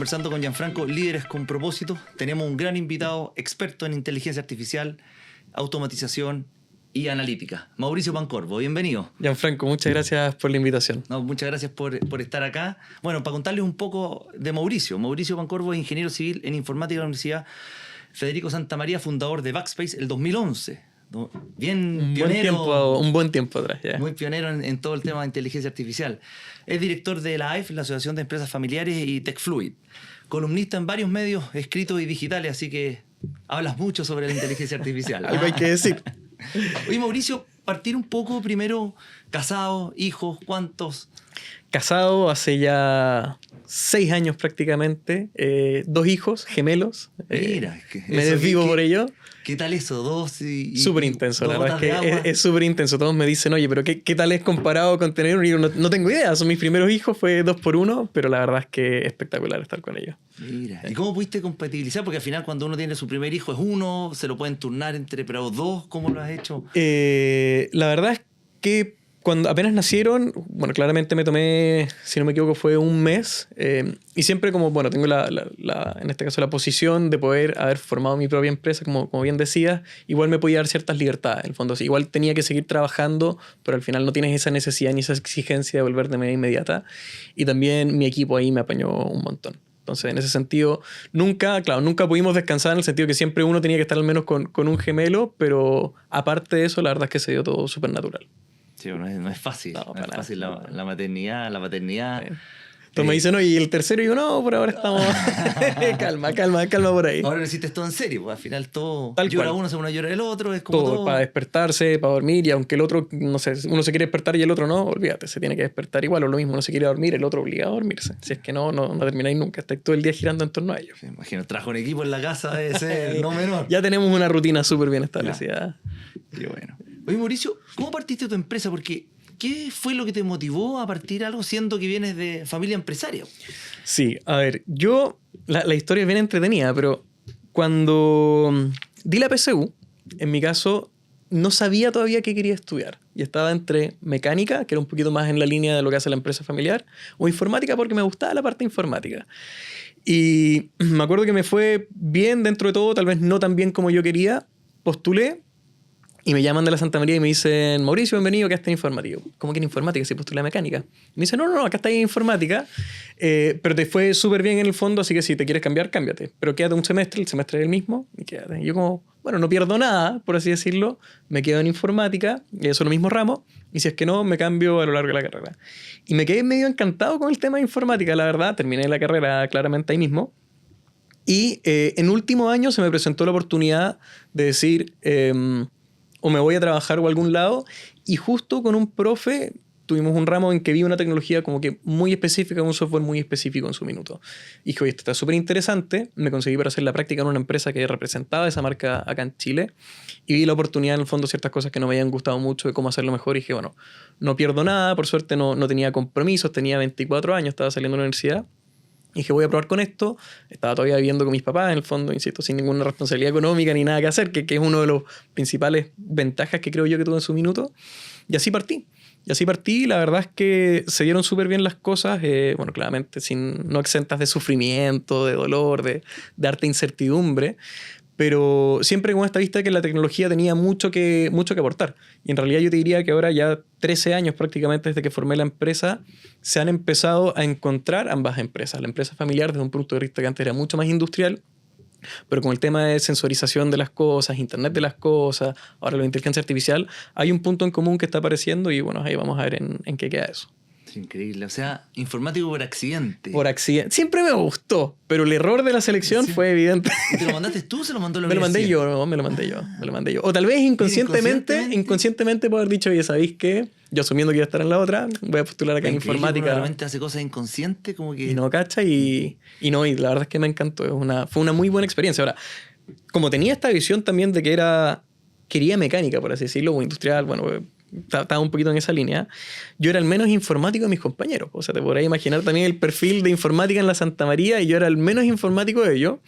conversando con Gianfranco, líderes con propósito. Tenemos un gran invitado, experto en inteligencia artificial, automatización y analítica. Mauricio Pancorbo, bienvenido. Gianfranco, muchas gracias por la invitación. No, muchas gracias por estar acá. Bueno, para contarles un poco de Mauricio. Mauricio Pancorbo es ingeniero civil en informática de la Universidad Federico Santa María, fundador de Backspace el 2011. Bien pionero. Un buen tiempo atrás, ya. Muy pionero en todo el tema de inteligencia artificial. Es director de la AEF, la Asociación de Empresas Familiares, y TechFluid. Columnista en varios medios escritos y digitales, así que hablas mucho sobre la inteligencia artificial. Algo hay que decir. Oye, Mauricio, partir un poco primero, casado, hijos, ¿cuántos? Casado hace ya 6 años prácticamente, 2 hijos, gemelos. Mira, me desvivo por ello. ¿Qué tal eso? Dos y súper intenso, la verdad es que es súper intenso. Todos me dicen, oye, pero ¿qué tal es comparado con tener un hijo? No tengo idea, son mis primeros hijos, fue 2 por 1, pero la verdad es que es espectacular estar con ellos. Mira, ¿y cómo pudiste compatibilizar? Porque al final cuando uno tiene su primer hijo es uno, se lo pueden turnar entre pero 2, ¿cómo lo has hecho? La verdad es que cuando apenas nacieron, bueno, claramente me tomé, si no me equivoco, fue un mes. Y siempre como, bueno, tengo en este caso la posición de poder haber formado mi propia empresa, como bien decías, igual me podía dar ciertas libertades, en el fondo. Igual tenía que seguir trabajando, pero al final no tienes esa necesidad ni esa exigencia de volver de manera inmediata. Y también mi equipo ahí me apañó un montón. Entonces, en ese sentido, nunca pudimos descansar en el sentido que siempre uno tenía que estar al menos con un gemelo, pero aparte de eso, la verdad es que se dio todo súper natural. Sí, no es fácil. No es fácil la maternidad. Sí. Entonces me dicen, oye, ¿y el tercero? Y yo, no, por ahora estamos... calma por ahí. Ahora lo hiciste todo en serio, pues al final todo... Tal llora cual. uno, según llora el otro, es como todo... Para despertarse, para dormir, y aunque el otro, no sé, uno se quiere despertar y el otro no, olvídate, se tiene que despertar igual, o lo mismo, uno se quiere dormir, el otro obliga a dormirse. Si es que no termináis nunca, estáis todo el día girando en torno a ellos. Me imagino, trabajo en equipo en la casa debe ser no menor. Ya tenemos una rutina súper bien establecida. Qué bueno. Oye, Mauricio, ¿cómo partiste tu empresa? Porque... ¿qué fue lo que te motivó a partir algo siendo que vienes de familia empresaria? Sí, a ver, la historia es bien entretenida, pero cuando di la PSU, en mi caso, no sabía todavía qué quería estudiar. Y estaba entre mecánica, que era un poquito más en la línea de lo que hace la empresa familiar, o informática porque me gustaba la parte informática. Y me acuerdo que me fue bien dentro de todo, tal vez no tan bien como yo quería, postulé. Y me llaman de la Santa María y me dicen, Mauricio, bienvenido, acá está en informática. ¿Cómo que en informática? Si postulé a mecánica. Y me dicen, no, acá está en informática, pero te fue súper bien en el fondo, así que si te quieres cambiar, cámbiate. Pero quédate un semestre, el semestre es el mismo, y quédate. Y yo como, bueno, no pierdo nada, por así decirlo, me quedo en informática, y eso es lo mismo ramo, y si es que no, me cambio a lo largo de la carrera. Y me quedé medio encantado con el tema de informática, la verdad, terminé la carrera claramente ahí mismo. Y en último año se me presentó la oportunidad de decir... o me voy a trabajar o a algún lado, y justo con un profe tuvimos un ramo en que vi una tecnología como que muy específica, un software muy específico en su minuto. Y dije, oye, esto está súper interesante, me conseguí para hacer la práctica en una empresa que representaba esa marca acá en Chile, y vi la oportunidad, en el fondo, ciertas cosas que no me habían gustado mucho de cómo hacerlo mejor, y dije, bueno, no pierdo nada, por suerte no tenía compromisos, tenía 24 años, estaba saliendo de la universidad, y dije, voy a probar con esto. Estaba todavía viviendo con mis papás, en el fondo, insisto, sin ninguna responsabilidad económica ni nada que hacer, que es uno de los principales ventajas que creo yo que tuve en su minuto. Y así partí. La verdad es que se dieron súper bien las cosas, bueno, claramente no exentas de sufrimiento, de dolor, de harta incertidumbre, pero siempre con esta vista de que la tecnología tenía mucho que aportar. Y en realidad yo te diría que ahora ya 13 años prácticamente desde que formé la empresa, se han empezado a encontrar ambas empresas. La empresa familiar desde un punto de vista que antes era mucho más industrial, pero con el tema de sensorización de las cosas, Internet de las cosas, ahora la inteligencia artificial, hay un punto en común que está apareciendo y bueno, ahí vamos a ver en qué queda eso. Increíble, o sea, informático por accidente. Por accidente. Siempre me gustó, pero el error de la selección fue evidente. ¿Y te lo mandaste tú o se lo mandó la universidad? Me lo mandé yo. O tal vez inconscientemente puedo haber dicho, oye, ¿sabéis qué? Yo asumiendo que iba a estar en la otra, voy a postular acá en informática. Realmente hace cosas inconscientes como que... Y no cacha y la verdad es que me encantó. Fue una muy buena experiencia. Ahora, como tenía esta visión también de que quería mecánica, por así decirlo, o industrial, bueno, estaba un poquito en esa línea, yo era el menos informático de mis compañeros. O sea, te podrás imaginar también el perfil de informática en la Santa María y yo era el menos informático de ellos.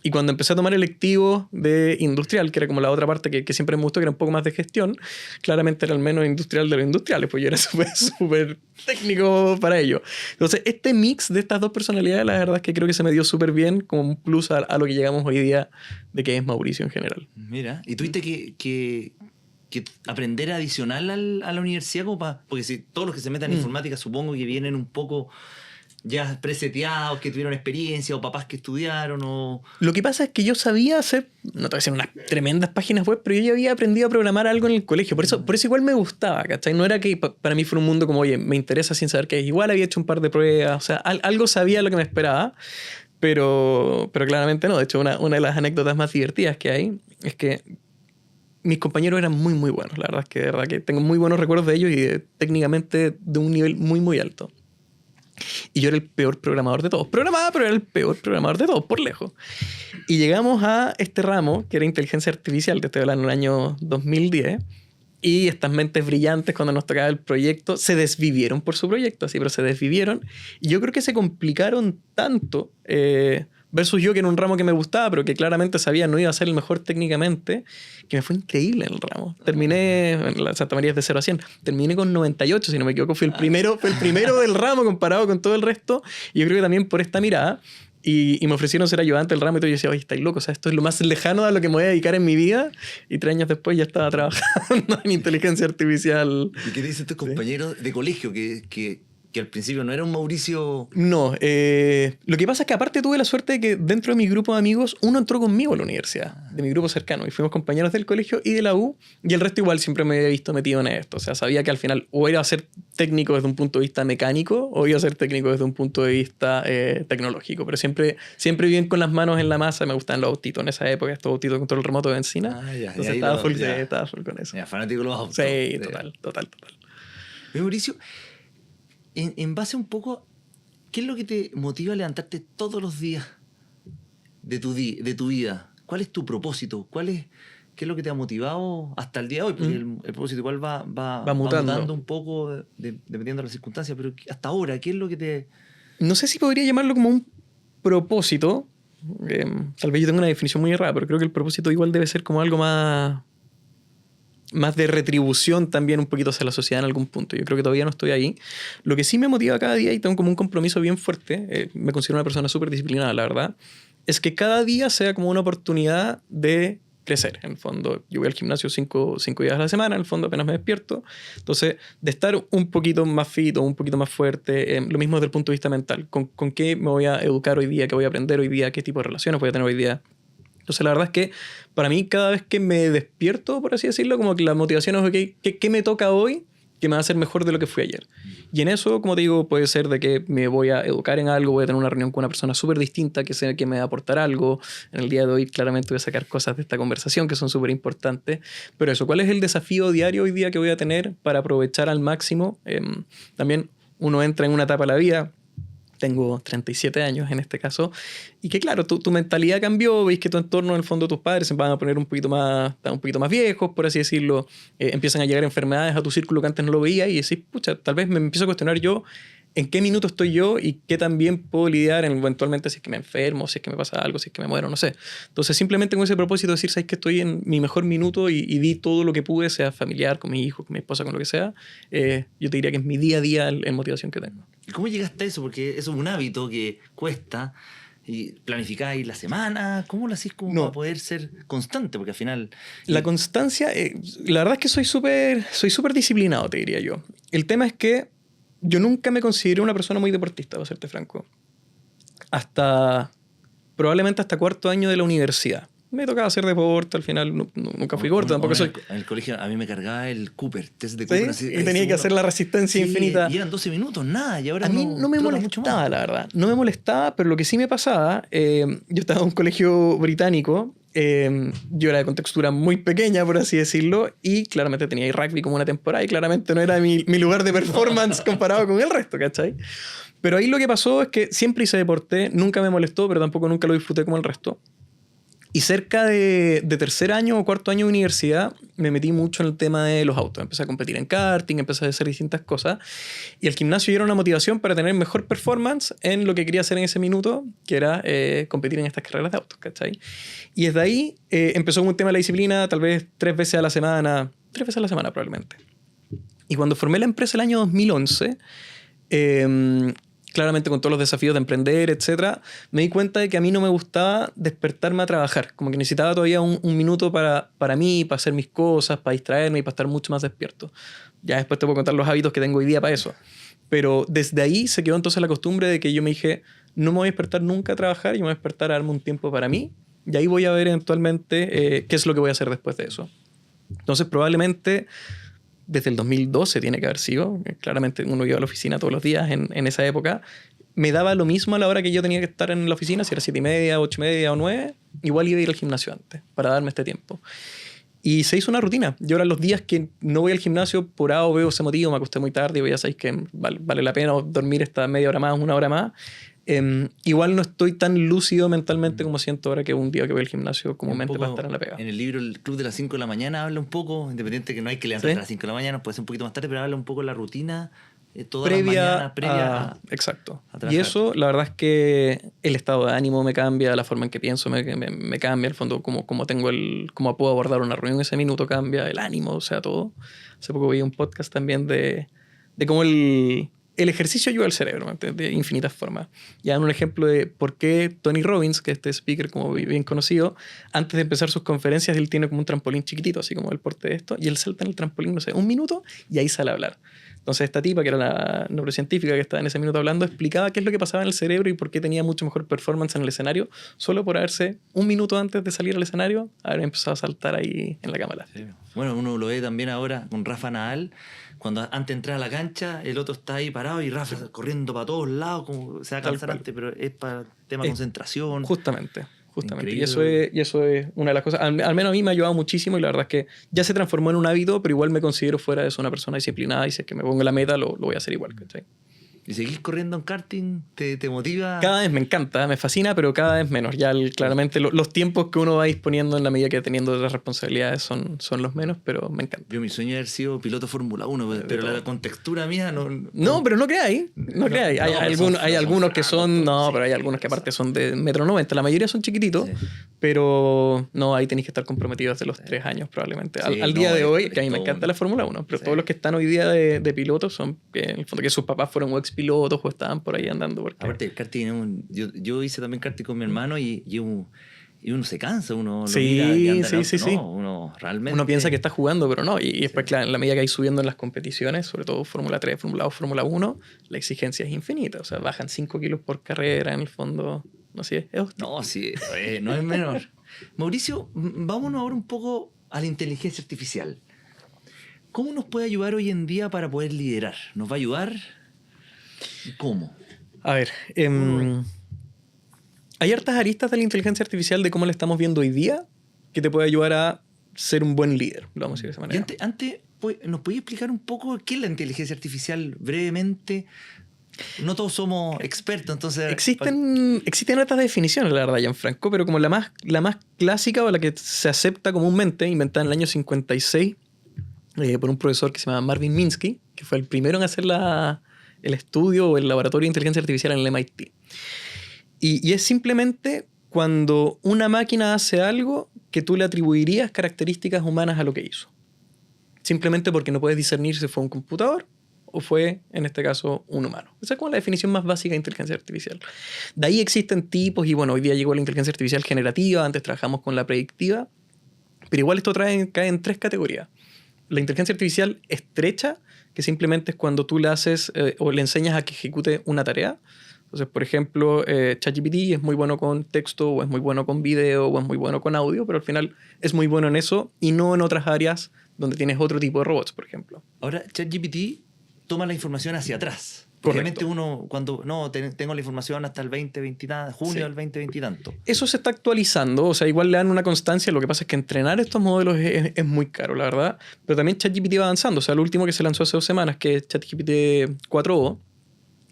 Y cuando empecé a tomar electivos de industrial, que era como la otra parte que siempre me gustó, que era un poco más de gestión, claramente era el menos industrial de los industriales, pues yo era súper técnico para ello. Entonces, este mix de estas dos personalidades, la verdad es que creo que se me dio súper bien como un plus a lo que llegamos hoy día de que es Mauricio en general. Mira, ¿y tuviste que aprender adicional a la universidad? Porque si todos los que se metan en informática supongo que vienen un poco ya preseteados, que tuvieron experiencia, o papás que estudiaron, o... Lo que pasa es que yo sabía hacer, no te voy a decir unas tremendas páginas web, pero yo ya había aprendido a programar algo en el colegio. Por eso igual me gustaba, ¿cachai? No era que para mí fuera un mundo como, oye, me interesa sin saber qué es. Igual había hecho un par de pruebas, o sea, algo sabía lo que me esperaba, pero claramente no. De hecho, una de las anécdotas más divertidas que hay es que mis compañeros eran muy, muy buenos. La verdad que tengo muy buenos recuerdos de ellos y técnicamente de un nivel muy, muy alto. Y yo era el peor programador de todos. Programaba, pero era el peor programador de todos, por lejos. Y llegamos a este ramo, que era inteligencia artificial, te estoy hablando en el año 2010, y estas mentes brillantes, cuando nos tocaba el proyecto, se desvivieron por su proyecto, así, pero se desvivieron. Y yo creo que se complicaron tanto, versus yo, que era un ramo que me gustaba, pero que claramente sabía no iba a ser el mejor técnicamente, que me fue increíble en el ramo. Terminé, en la Santa María es de 0 a 100, terminé con 98, si no me equivoco, fue el primero del ramo comparado con todo el resto, y yo creo que también por esta mirada, y me ofrecieron ser ayudante del ramo, y todo, yo decía, oye, estáis locos, o sea, esto es lo más lejano a lo que me voy a dedicar en mi vida, y 3 años después ya estaba trabajando en inteligencia artificial. ¿Y qué dicen tus compañeros de colegio? Que al principio no era un Mauricio... No, lo que pasa es que aparte tuve la suerte de que dentro de mi grupo de amigos uno entró conmigo a la universidad, de mi grupo cercano, y fuimos compañeros del colegio y de la U, y el resto igual siempre me había visto metido en esto. O sea, sabía que al final o iba a ser técnico desde un punto de vista mecánico o iba a ser técnico desde un punto de vista tecnológico, pero siempre bien con las manos en la masa. Me gustaban los autitos en esa época, estos autitos de control remoto de benzina. Entonces estaba full con eso. Ya, fanático de los autos. Sí, total. Mauricio, en base un poco, ¿qué es lo que te motiva a levantarte todos los días de tu vida? ¿Cuál es tu propósito? ¿Qué es lo que te ha motivado hasta el día de hoy? Porque el propósito igual va mutando un poco dependiendo de las circunstancias, pero hasta ahora, ¿qué es lo que te...? No sé si podría llamarlo como un propósito. Tal vez yo tenga una definición muy errada, pero creo que el propósito igual debe ser como algo más de retribución también un poquito hacia la sociedad en algún punto. Yo creo que todavía no estoy ahí. Lo que sí me motiva cada día, y tengo como un compromiso bien fuerte, me considero una persona súper disciplinada, la verdad, es que cada día sea como una oportunidad de crecer. En el fondo, yo voy al gimnasio 5 días a la semana, en el fondo apenas me despierto. Entonces, de estar un poquito más fit o un poquito más fuerte, lo mismo desde el punto de vista mental. ¿Con qué me voy a educar hoy día? ¿Qué voy a aprender hoy día? ¿Qué tipo de relaciones voy a tener hoy día? Entonces, la verdad es que para mí, cada vez que me despierto, por así decirlo, como que la motivación es, okay, ¿qué me toca hoy que me va a hacer mejor de lo que fui ayer? Y en eso, como te digo, puede ser de que me voy a educar en algo, voy a tener una reunión con una persona súper distinta que sé que me va a aportar algo. En el día de hoy, claramente voy a sacar cosas de esta conversación que son súper importantes. Pero eso, ¿cuál es el desafío diario hoy día que voy a tener para aprovechar al máximo? También uno entra en una etapa de la vida. Tengo 37 años en este caso, y que claro, tu mentalidad cambió, veis que tu entorno, en el fondo, tus padres se van a poner un poquito más viejos, por así decirlo, empiezan a llegar enfermedades a tu círculo que antes no lo veías, y decís, pucha, tal vez me empiezo a cuestionar yo en qué minuto estoy yo y qué también puedo lidiar eventualmente si es que me enfermo, si es que me pasa algo, si es que me muero, no sé. Entonces, simplemente con ese propósito de decir, sabes que estoy en mi mejor minuto y di todo lo que pude, sea familiar, con mi hijo, con mi esposa, con lo que sea, yo te diría que es mi día a día la motivación que tengo. ¿Y cómo llegaste a eso? Porque eso es un hábito que cuesta. ¿Y planificáis la semana? ¿Cómo lo hacís como para poder ser constante? Porque al final... La constancia, la verdad es que soy súper disciplinado, te diría yo. El tema es que yo nunca me consideré una persona muy deportista, para serte franco. Probablemente hasta 4º año de la universidad. Me tocaba hacer deporte, al final nunca fui gordo, tampoco soy... En el colegio a mí me cargaba el Cooper, test de Cooper. ¿Sí? Así, y tenía que hacer la resistencia infinita. Y eran 12 minutos, nada, y ahora a mí no me molestaba, la verdad. No me molestaba, pero lo que sí me pasaba, yo estaba en un colegio británico, yo era de contextura muy pequeña, por así decirlo, y claramente tenía rugby como una temporada, y claramente no era mi lugar de performance comparado con el resto, ¿cachai? Pero ahí lo que pasó es que siempre hice deporte, nunca me molestó, pero tampoco nunca lo disfruté como el resto. Y cerca de tercer año o cuarto año de universidad me metí mucho en el tema de los autos. Empecé a competir en karting, empecé a hacer distintas cosas. Y el gimnasio era una motivación para tener mejor performance en lo que quería hacer en ese minuto, que era competir en estas carreras de autos, ¿cachai? Y desde ahí empezó un tema de la disciplina, tal vez 3 veces a la semana probablemente. Y cuando formé la empresa el año 2011... claramente con todos los desafíos de emprender, etcétera, me di cuenta de que a mí no me gustaba despertarme a trabajar. Como que necesitaba todavía un minuto para mí, para hacer mis cosas, para distraerme y para estar mucho más despierto. Ya después te puedo contar los hábitos que tengo hoy día para eso. Pero desde ahí se quedó entonces la costumbre de que yo me dije, no me voy a despertar nunca a trabajar, yo me voy a despertar a darme un tiempo para mí y ahí voy a ver eventualmente qué es lo que voy a hacer después de eso. Entonces probablemente... desde el 2012 tiene que haber sido, claramente uno iba a la oficina todos los días en esa época, me daba lo mismo a la hora que yo tenía que estar en la oficina, si era 7:30, 8:30 o 9, igual iba a ir al gimnasio antes, para darme este tiempo. Y se hizo una rutina. Yo ahora los días que no voy al gimnasio, por A o B o C motivo, me acosté muy tarde y ya sabéis que vale la pena dormir esta media hora más, 1 hora más, igual no estoy tan lúcido mentalmente como siento ahora que un día que voy al gimnasio comúnmente para estar en la pega. En el libro El Club de las 5 de la mañana habla un poco, independiente que no hay que levantarse a las 5 de la mañana, puede ser un poquito más tarde, pero habla un poco de la rutina todas las mañanas previa exacto. a y eso, la verdad es que el estado de ánimo me cambia, la forma en que pienso me cambia, el fondo, cómo puedo abordar una reunión en ese minuto cambia, el ánimo, o sea, todo. Hace poco vi un podcast también de cómo el ejercicio ayuda al cerebro de infinitas formas. Ya dan un ejemplo de por qué Tony Robbins, que es este speaker como bien conocido, antes de empezar sus conferencias, él tiene como un trampolín chiquitito, así como el porte de esto, y él salta en el trampolín, no sé, 1 minuto, y ahí sale a hablar. Entonces esta tipa, que era la neurocientífica que estaba en ese minuto hablando, explicaba qué es lo que pasaba en el cerebro y por qué tenía mucho mejor performance en el escenario, solo por haberse 1 minuto antes de salir al escenario, haber empezado a saltar ahí en la cámara. Sí. Bueno, uno lo ve también ahora con Rafa Nadal. Cuando antes de entrar a la cancha, el otro está ahí parado y Rafa corriendo para todos lados, como se va a cansar antes, pero es para tema de concentración. Justamente. Y eso es una de las cosas, al menos a mí me ha ayudado muchísimo y la verdad es que ya se transformó en un hábito, pero igual me considero fuera de eso una persona disciplinada y si es que me pongo la meta lo voy a hacer igual, ¿cachai? ¿Y seguís corriendo en karting? ¿Te motiva? Cada vez me encanta, me fascina, pero cada vez menos. Ya claramente los tiempos que uno va disponiendo en la medida que teniendo otras responsabilidades son los menos, pero me encanta. Yo mi sueño es haber sido piloto Fórmula 1, pero la contextura mía no... No, pero no creáis. Hay algunos que son... No, pero hay algunos que aparte son de 1,90 m. La mayoría son chiquititos, pero no, ahí tenéis que estar comprometidos desde los 3 años probablemente. Al día de hoy, que a mí me encanta la Fórmula 1, pero todos los que están hoy día de pilotos son que en el fondo que sus papás fueron pilotos o estaban por ahí andando. Porque... Aparte, el karting, yo hice también karting con mi hermano y uno se cansa, uno sí, lo mira y anda sí. No, uno realmente... Uno piensa que está jugando, pero no. Y después, claro, en la medida que hay subiendo en las competiciones, sobre todo Fórmula 3, Fórmula 2, Fórmula 1, la exigencia es infinita. O sea, bajan 5 kilos por carrera, en el fondo. No sé, no, sí, no es menor. Mauricio, vámonos ahora un poco a la inteligencia artificial. ¿Cómo nos puede ayudar hoy en día para poder liderar? ¿Nos va a ayudar? ¿Cómo? A ver, hay hartas aristas de la inteligencia artificial de cómo la estamos viendo hoy día que te puede ayudar a ser un buen líder, lo vamos a decir de esa manera. Y antes ¿nos podías explicar un poco qué es la inteligencia artificial brevemente? No todos somos expertos, entonces... Existen otras definiciones, la verdad, Gianfranco, pero como la más clásica o la que se acepta comúnmente, inventada en el año 56 por un profesor que se llama Marvin Minsky, que fue el primero en hacer el estudio o el laboratorio de inteligencia artificial en el MIT. Y es simplemente cuando una máquina hace algo que tú le atribuirías características humanas a lo que hizo. Simplemente porque no puedes discernir si fue un computador o fue, en este caso, un humano. Esa es como la definición más básica de inteligencia artificial. De ahí existen tipos y bueno, hoy día llegó la inteligencia artificial generativa, antes trabajamos con la predictiva, pero igual esto cae en 3 categorías. La inteligencia artificial estrecha, que simplemente es cuando tú le haces o le enseñas a que ejecute una tarea. Entonces, por ejemplo, ChatGPT es muy bueno con texto, o es muy bueno con video, o es muy bueno con audio, pero al final es muy bueno en eso y no en otras áreas donde tienes otro tipo de robots, por ejemplo. Ahora, ChatGPT toma la información hacia atrás. Correcto. Obviamente uno, cuando tengo la información hasta el 2020 junio del 2020 y tanto. Eso se está actualizando, o sea, igual le dan una constancia, lo que pasa es que entrenar estos modelos es muy caro, la verdad, pero también ChatGPT va avanzando, o sea, lo último que se lanzó hace 2 semanas, que es ChatGPT 4o,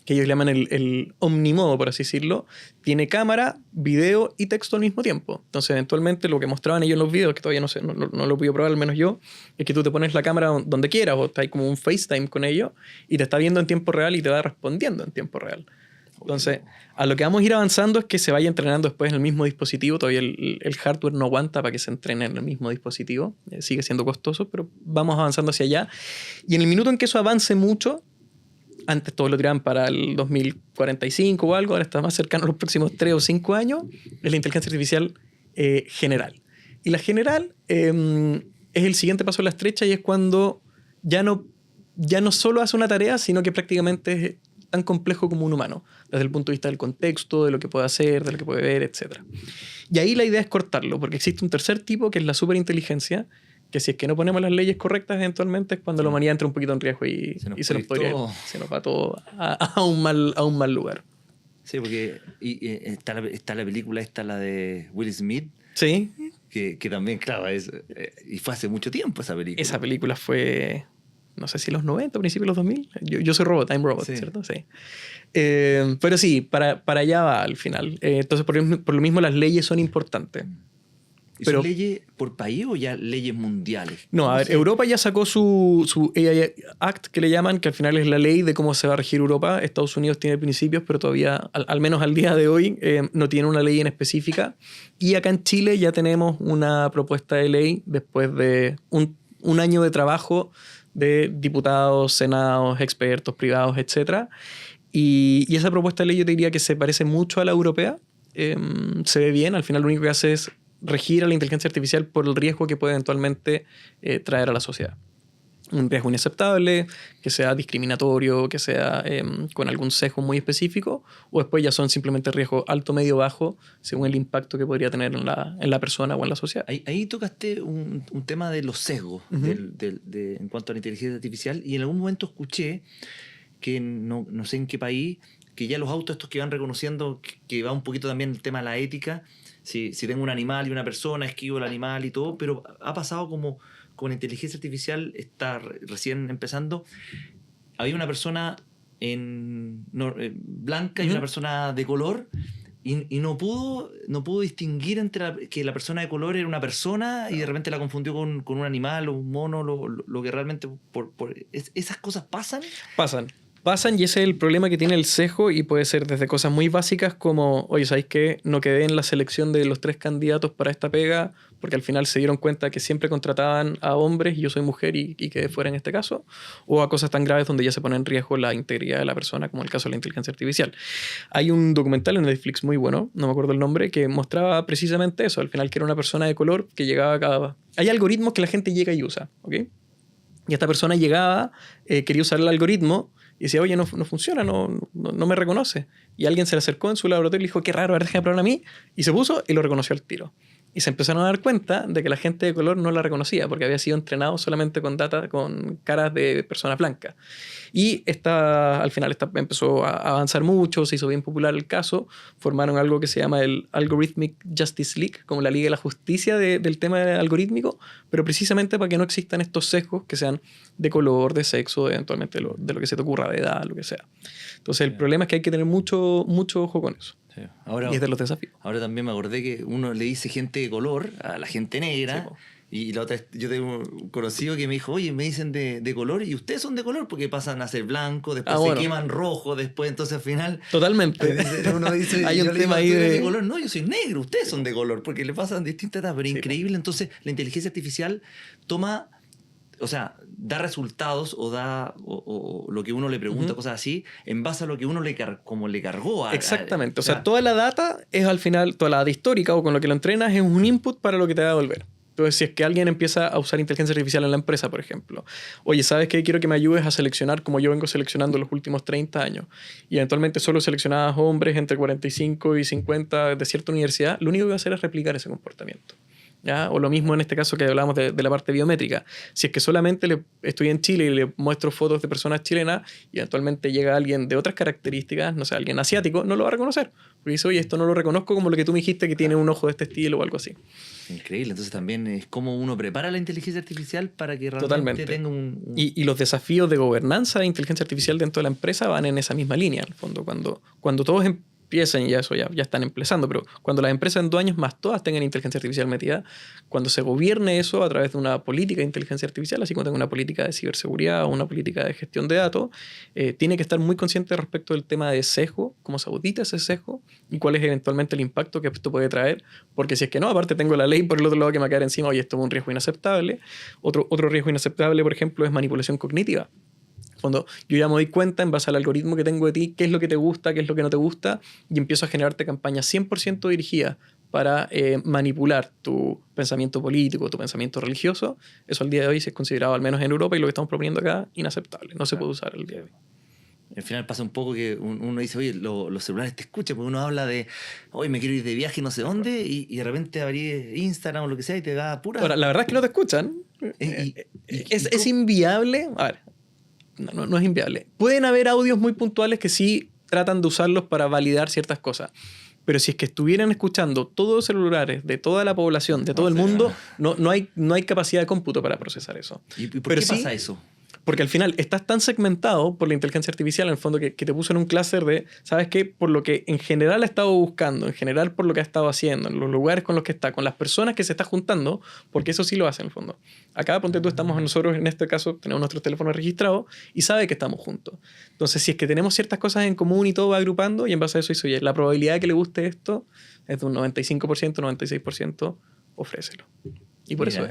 que ellos llaman el omnimodo, por así decirlo, tiene cámara, video y texto al mismo tiempo. Entonces, eventualmente, lo que mostraban ellos en los videos, que todavía no sé, no lo he podido probar, al menos yo, es que tú te pones la cámara donde quieras, o estás como un FaceTime con ellos, y te está viendo en tiempo real y te va respondiendo en tiempo real. Entonces, a lo que vamos a ir avanzando es que se vaya entrenando después en el mismo dispositivo. Todavía el hardware no aguanta para que se entrene en el mismo dispositivo. Sigue siendo costoso, pero vamos avanzando hacia allá. Y en el minuto en que eso avance mucho, antes todos lo tiraban para el 2045 o algo, ahora está más cercano a los próximos 3 o 5 años, es la inteligencia artificial general. Y la general es el siguiente paso de la estrecha, y es cuando ya no solo hace una tarea, sino que prácticamente es tan complejo como un humano, desde el punto de vista del contexto, de lo que puede hacer, de lo que puede ver, etc. Y ahí la idea es cortarlo, porque existe un tercer tipo, que es la superinteligencia, que si es que no ponemos las leyes correctas, eventualmente es cuando la humanidad entra un poquito en riesgo y se nos va todo a un mal lugar. Sí, porque está la película esta, la de Will Smith. Sí. Que también, claro, y fue hace mucho tiempo esa película. Esa película fue, no sé si los 90, principios de los 2000. Yo soy Robot, I'm Robot, sí. ¿Cierto? Sí. Pero sí, para allá va al final. Entonces, por lo mismo, las leyes son importantes. ¿Y son leyes por país o ya leyes mundiales? No, a ver, Europa ya sacó su AI Act, que le llaman, que al final es la ley de cómo se va a regir Europa. Estados Unidos tiene principios, pero todavía, al menos al día de hoy, no tiene una ley en específica. Y acá en Chile ya tenemos una propuesta de ley después de un año de trabajo de diputados, senados, expertos, privados, etc. Y esa propuesta de ley yo te diría que se parece mucho a la europea. Se ve bien, al final lo único que hace es regir a la inteligencia artificial por el riesgo que puede eventualmente traer a la sociedad. Un riesgo inaceptable, que sea discriminatorio, que sea con algún sesgo muy específico, o después ya son simplemente riesgos alto, medio, bajo, según el impacto que podría tener en la persona o en la sociedad. Ahí tocaste un tema de los sesgos en cuanto a la inteligencia artificial, y en algún momento escuché que no sé en qué país, que ya los autos estos que van reconociendo, que va un poquito también el tema de la ética, si tengo un animal y una persona, esquivo el animal y todo, pero ha pasado como con la inteligencia artificial, está recién empezando. Había una persona blanca y una persona de color, y no pudo distinguir entre que la persona de color era una persona y de repente la confundió con un animal o un mono, lo que realmente... ¿Esas cosas pasan? Pasan, y ese es el problema que tiene el sesgo, y puede ser desde cosas muy básicas como, oye, ¿sabéis qué? No quedé en la selección de los 3 candidatos para esta pega porque al final se dieron cuenta que siempre contrataban a hombres y yo soy mujer y quedé fuera en este caso, o a cosas tan graves donde ya se pone en riesgo la integridad de la persona, como el caso de la inteligencia artificial. Hay un documental en Netflix muy bueno, no me acuerdo el nombre, que mostraba precisamente eso, al final, que era una persona de color que llegaba cada... Hay algoritmos que la gente llega y usa, ¿ok? Y esta persona llegaba, quería usar el algoritmo, y decía, oye, no funciona, no me reconoce. Y alguien se le acercó en su laboratorio y le dijo, qué raro, a ver, déjame probar a mí. Y se puso y lo reconoció al tiro. Y se empezaron a dar cuenta de que la gente de color no la reconocía porque había sido entrenado solamente con caras de personas blancas. Y al final empezó a avanzar mucho, se hizo bien popular el caso, formaron algo que se llama el Algorithmic Justice League, como la Liga de la Justicia del tema algorítmico, pero precisamente para que no existan estos sesgos que sean de color, de sexo, eventualmente de lo que se te ocurra, de edad, lo que sea. Entonces el problema es que hay que tener mucho ojo con eso. Sí. Y es de los desafíos. Ahora también me acordé que uno le dice gente de color a la gente negra. Sí, y la otra, yo tengo un conocido que me dijo, oye, me dicen de color, y ustedes son de color porque pasan a ser blanco, después se queman rojo, después, entonces al final... Totalmente. Uno dice, hay un tema ahí de color. No, yo soy negro, ustedes son de color, porque le pasan distintas etapas, pero increíble. Entonces la inteligencia artificial toma... O sea, da resultados o lo que uno le pregunta, cosas así, en base a lo que uno le cargó. Exactamente. O sea, toda la data es al final, toda la data histórica o con lo que lo entrenas es un input para lo que te va a devolver. Entonces, si es que alguien empieza a usar inteligencia artificial en la empresa, por ejemplo, oye, ¿sabes qué? Quiero que me ayudes a seleccionar como yo vengo seleccionando los últimos 30 años. Y eventualmente solo seleccionabas hombres entre 45 y 50 de cierta universidad. Lo único que va a hacer es replicar ese comportamiento. ¿ya? O lo mismo en este caso que hablábamos de la parte biométrica. Si es que solamente estoy en Chile y le muestro fotos de personas chilenas y eventualmente llega alguien de otras características, no sé, alguien asiático, no lo va a reconocer. Porque dice, oye, esto no lo reconozco como lo que tú me dijiste que tiene un ojo de este estilo o algo así. Increíble. Entonces también es como uno prepara la inteligencia artificial para que realmente Totalmente. tenga un... Y los desafíos de gobernanza de inteligencia artificial dentro de la empresa van en esa misma línea, en el fondo. Cuando todos empiecen, y eso ya están empezando, pero cuando las empresas en 2 años más todas tengan inteligencia artificial metida, cuando se gobierne eso a través de una política de inteligencia artificial, así como tenga una política de ciberseguridad o una política de gestión de datos, tiene que estar muy consciente respecto del tema de sesgo, cómo se audita ese sesgo y cuál es eventualmente el impacto que esto puede traer, porque si es que no, aparte tengo la ley por el otro lado que me va a caer encima, oye, esto es un riesgo inaceptable. Otro riesgo inaceptable, por ejemplo, es manipulación cognitiva. Cuando yo ya me doy cuenta, en base al algoritmo que tengo de ti, qué es lo que te gusta, qué es lo que no te gusta, y empiezo a generarte campañas 100% dirigidas para manipular tu pensamiento político, tu pensamiento religioso. Eso al día de hoy se es considerado, al menos en Europa, y lo que estamos proponiendo acá, inaceptable. No se puede usar al día de hoy. Al final pasa un poco que uno dice, oye, los celulares te escuchan, porque uno habla de, oye, me quiero ir de viaje no sé dónde, y de repente abrí Instagram o lo que sea y te da pura... Ahora, la verdad es que no te escuchan. Es inviable. A ver, no es inviable. Pueden haber audios muy puntuales que sí tratan de usarlos para validar ciertas cosas. Pero si es que estuvieran escuchando todos los celulares de toda la población, de todo el mundo, no hay capacidad de cómputo para procesar eso. ¿Y por qué pasa eso? Porque al final estás tan segmentado por la inteligencia artificial, en el fondo, que te puso en un clúster de, ¿sabes qué? Por lo que en general ha estado buscando, en general por lo que ha estado haciendo, en los lugares con los que está, con las personas que se está juntando, porque eso sí lo hace en el fondo. Acá, ponte tú, estamos nosotros, en este caso, tenemos nuestros teléfonos registrados y sabe que estamos juntos. Entonces, si es que tenemos ciertas cosas en común y todo va agrupando, y en base a eso dice, oye, la probabilidad de que le guste esto es de un 95%, 96%, ofrécelo. Y por eso es.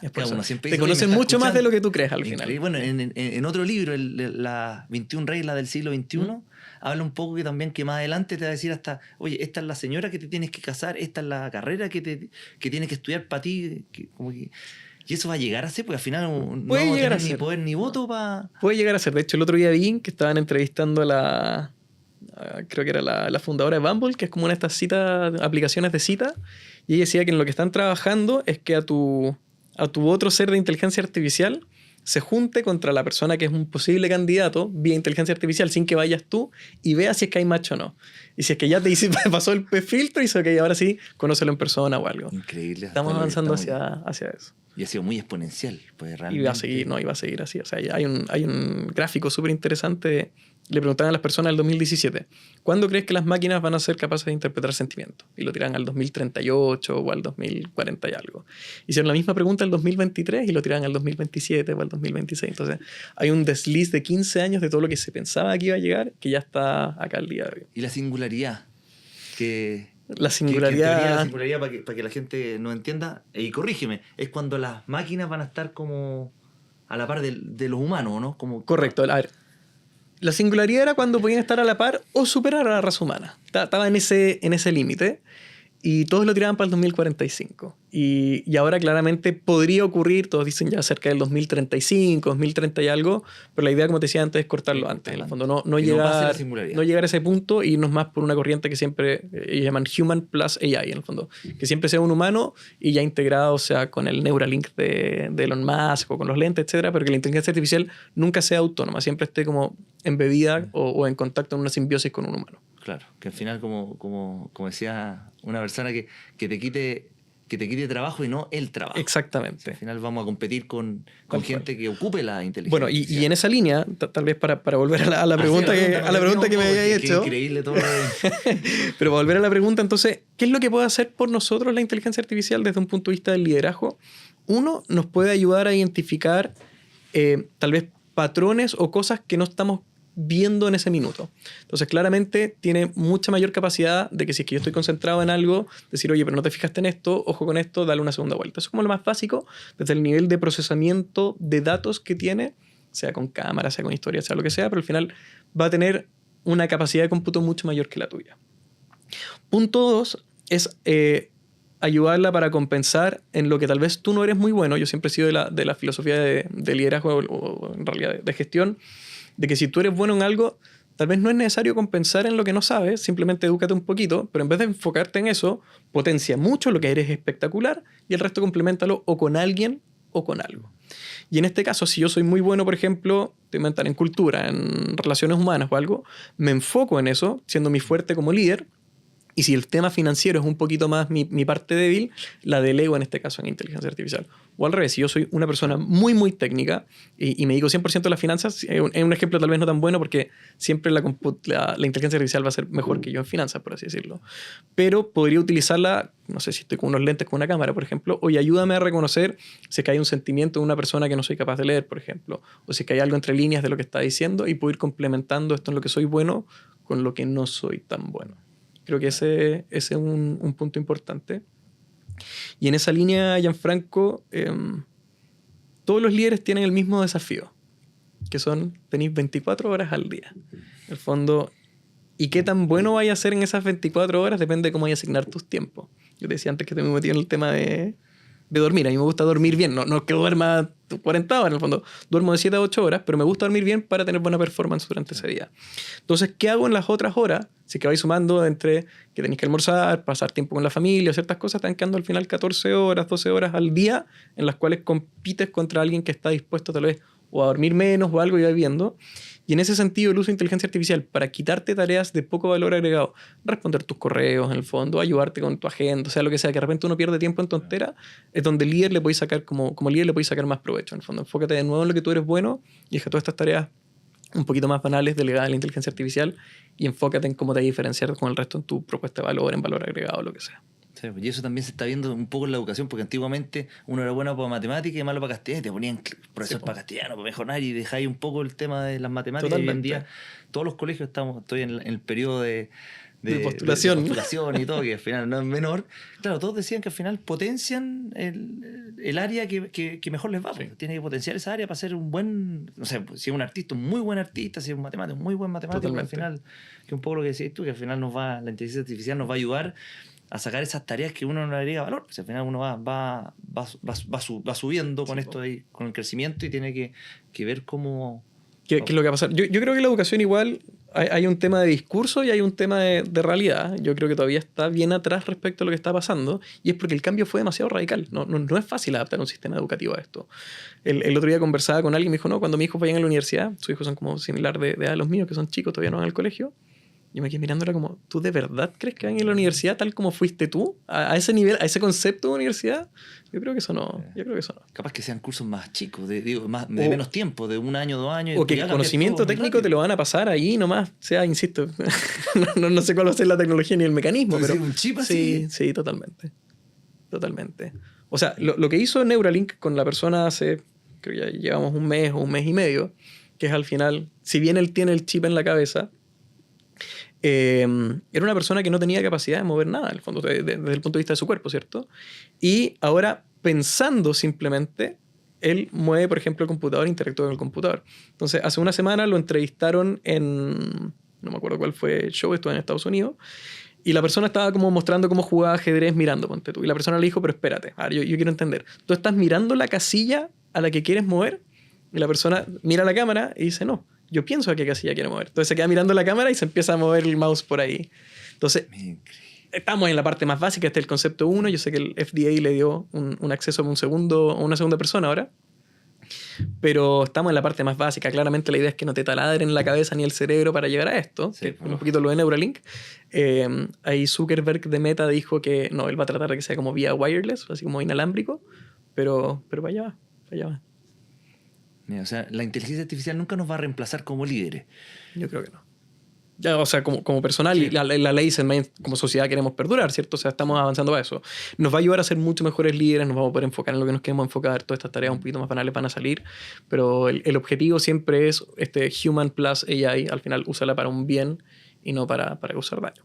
Es por eso. Te conocen mucho más de lo que tú crees al final. Bueno, en otro libro, las 21 reglas del siglo XXI, habla un poco que más adelante te va a decir hasta, oye, esta es la señora que te tienes que casar, esta es la carrera que tienes que estudiar para ti. Y eso va a llegar a ser, porque al final no va a tener ni poder ni voto para... Puede llegar a ser. De hecho, el otro día vi que estaban entrevistando creo que era la fundadora de Bumble, que es como una de estas aplicaciones de cita, y ella decía que en lo que están trabajando es que a tu otro ser de inteligencia artificial se junte contra la persona que es un posible candidato vía inteligencia artificial sin que vayas tú y vea si es que hay match o no. Y si es que ya te dice, pasó el filtro y dice, ok, ahora sí, conócelo en persona o algo. Increíble. Estamos avanzando hacia eso. Y ha sido muy exponencial. Pues, realmente. Y va a seguir así. O sea, hay un gráfico súper interesante. Le preguntaban a las personas en el 2017, ¿cuándo crees que las máquinas van a ser capaces de interpretar sentimientos? Y lo tiran al 2038 o al 2040 y algo. Hicieron la misma pregunta el 2023 y lo tiran al 2027 o al 2026. Entonces, hay un desliz de 15 años de todo lo que se pensaba que iba a llegar, que ya está acá al día de hoy. Y la singularidad, La singularidad, para que la gente no entienda, y corrígeme, es cuando las máquinas van a estar como a la par de los humanos, ¿no? Correcto. A ver, la singularidad era cuando podían estar a la par o superar a la raza humana. Estaba en ese límite. Y todos lo tiraban para el 2045. Y ahora claramente podría ocurrir, todos dicen ya cerca del 2035, 2030 y algo, pero la idea, como te decía antes, es cortarlo antes. En el fondo, no llegar a ese punto y irnos más por una corriente que siempre llaman Human plus AI, en el fondo. Que siempre sea un humano y ya integrado, o sea, con el Neuralink de Elon Musk o con los lentes, etcétera, pero que la inteligencia artificial nunca sea autónoma, siempre esté como embebida o en contacto en una simbiosis con un humano. Claro, que al final, como decía una persona, que te quite trabajo y no el trabajo. Exactamente. Al final vamos a competir con gente que ocupe la inteligencia. Bueno, y en esa línea, tal vez para volver a la pregunta que me había hecho. Qué increíble todo. Pero para volver a la pregunta, entonces, ¿qué es lo que puede hacer por nosotros la inteligencia artificial desde un punto de vista del liderazgo? Uno, nos puede ayudar a identificar tal vez patrones o cosas que no estamos viendo en ese minuto. Entonces, claramente tiene mucha mayor capacidad de que si es que yo estoy concentrado en algo, decir, oye, pero no te fijaste en esto, ojo con esto, dale una segunda vuelta. Eso es como lo más básico, desde el nivel de procesamiento de datos que tiene, sea con cámara, sea con historia, sea lo que sea, pero al final va a tener una capacidad de cómputo mucho mayor que la tuya. Punto 2 es ayudarla para compensar en lo que tal vez tú no eres muy bueno. Yo siempre he sido de la filosofía de liderazgo o en realidad de gestión, de que si tú eres bueno en algo, tal vez no es necesario compensar en lo que no sabes, simplemente edúcate un poquito, pero en vez de enfocarte en eso, potencia mucho lo que eres espectacular y el resto compleméntalo o con alguien o con algo. Y en este caso, si yo soy muy bueno, por ejemplo, te inventar en cultura, en relaciones humanas o algo, me enfoco en eso, siendo mi fuerte como líder. Y si el tema financiero es un poquito más mi parte débil, la delego en este caso en inteligencia artificial. O al revés, si yo soy una persona muy, muy técnica y me dedico 100% a las finanzas, es un ejemplo tal vez no tan bueno porque siempre la inteligencia artificial va a ser mejor que yo en finanzas, por así decirlo. Pero podría utilizarla, no sé si estoy con unos lentes con una cámara, por ejemplo, oye, ayúdame a reconocer si es que hay un sentimiento de una persona que no soy capaz de leer, por ejemplo, o si es que hay algo entre líneas de lo que está diciendo y puedo ir complementando esto en lo que soy bueno con lo que no soy tan bueno. Creo que ese es un punto importante. Y en esa línea, Gianfranco, todos los líderes tienen el mismo desafío, que son, tenéis 24 horas al día. En el fondo, y qué tan bueno vaya a ser en esas 24 horas depende de cómo vayas a asignar tus tiempos. Yo te decía antes que te me metí en el tema de dormir. A mí me gusta dormir bien. No es que duerma 40 horas, en el fondo. Duermo de 7 a 8 horas, pero me gusta dormir bien para tener buena performance durante ese día. Entonces, ¿qué hago en las otras horas? Si que vais sumando entre que tenéis que almorzar, pasar tiempo con la familia, ciertas cosas, están quedando al final 14 horas, 12 horas al día en las cuales compites contra alguien que está dispuesto tal vez o a dormir menos o algo y va viendo. Y en ese sentido, el uso de inteligencia artificial para quitarte tareas de poco valor agregado, responder tus correos en el fondo, ayudarte con tu agenda, o sea, lo que sea, que de repente uno pierde tiempo en tontera, es donde el líder le podéis sacar, como líder le podéis sacar más provecho. En el fondo, enfócate de nuevo en lo que tú eres bueno y deja todas estas tareas un poquito más banales delegadas a la inteligencia artificial y enfócate en cómo te diferenciar con el resto en tu propuesta de valor, en valor agregado, lo que sea. Sí, y eso también se está viendo un poco en la educación, porque antiguamente uno era bueno para matemáticas y malo para castellano, y te ponían profesor para castellano, para mejorar, y dejáis un poco el tema de las matemáticas. Totalmente. Hoy en día todos los colegios estoy en el periodo de postulación. De postulación y todo, que al final no es menor. Claro, todos decían que al final potencian el área que mejor les va. Sí. Tiene que potenciar esa área para ser un buen, no sé, si es un artista, un muy buen artista, si es un matemático, un muy buen matemático. Al final, que un poco lo que decís tú, que al final la inteligencia artificial nos va a ayudar a sacar esas tareas que uno no le agrega valor. O sea, al final uno va subiendo con esto ahí, con el crecimiento, y tiene que ver cómo... ¿Qué es lo que va a pasar? Yo creo que la educación igual hay un tema de discurso y hay un tema de realidad. Yo creo que todavía está bien atrás respecto a lo que está pasando, y es porque el cambio fue demasiado radical. No es fácil adaptar un sistema educativo a esto. El otro día conversaba con alguien y me dijo, no, cuando mis hijos vayan a la universidad, sus hijos son como similar de edad a los míos, que son chicos, todavía no van al colegio. Yo me quedé mirándola como, ¿tú de verdad crees que van a ir a la universidad tal como fuiste tú? ¿A ese nivel, a ese concepto de universidad? Yo creo que eso no. Capaz que sean cursos más chicos, de menos tiempo, de 1 año, 2 años. O que el conocimiento técnico te lo van a pasar ahí nomás. O sea, insisto, no sé cuál va a ser la tecnología ni el mecanismo. Pero un chip así. Sí, totalmente. O sea, lo que hizo Neuralink con la persona hace, creo que ya llevamos 1 mes o 1 mes y medio, que es al final, si bien él tiene el chip en la cabeza, era una persona que no tenía capacidad de mover nada, en el fondo, desde el punto de vista de su cuerpo, ¿cierto? Y ahora, pensando simplemente, él mueve, por ejemplo, el computador e interactúa con el computador. Entonces, hace 1 semana lo entrevistaron no me acuerdo cuál fue el show, estuvo en Estados Unidos, y la persona estaba como mostrando cómo jugaba ajedrez mirando, ponte tú. Y la persona le dijo, pero espérate, yo quiero entender. ¿Tú estás mirando la casilla a la que quieres mover? Y la persona mira la cámara y dice, no, yo pienso a qué casilla quiere mover. Entonces se queda mirando la cámara y se empieza a mover el mouse por ahí. Entonces, estamos en la parte más básica, este es el concepto 1. Yo sé que el FDA le dio un acceso a una segunda persona ahora. Pero estamos en la parte más básica. Claramente la idea es que no te taladren la cabeza ni el cerebro para llegar a esto. Sí, un poquito lo de Neuralink. Ahí Zuckerberg de Meta dijo que no, él va a tratar de que sea como vía wireless, así como inalámbrico. Pero para allá va. O sea, la inteligencia artificial nunca nos va a reemplazar como líderes. Yo creo que no. Ya, o sea, como personal, sí. la ley dice, como sociedad queremos perdurar, ¿cierto? O sea, estamos avanzando para eso. Nos va a ayudar a ser mucho mejores líderes, nos vamos a poder enfocar en lo que nos queremos enfocar, todas estas tareas un poquito más banales van a salir, pero el objetivo siempre es Human plus AI, al final úsala para un bien y no para causar daño.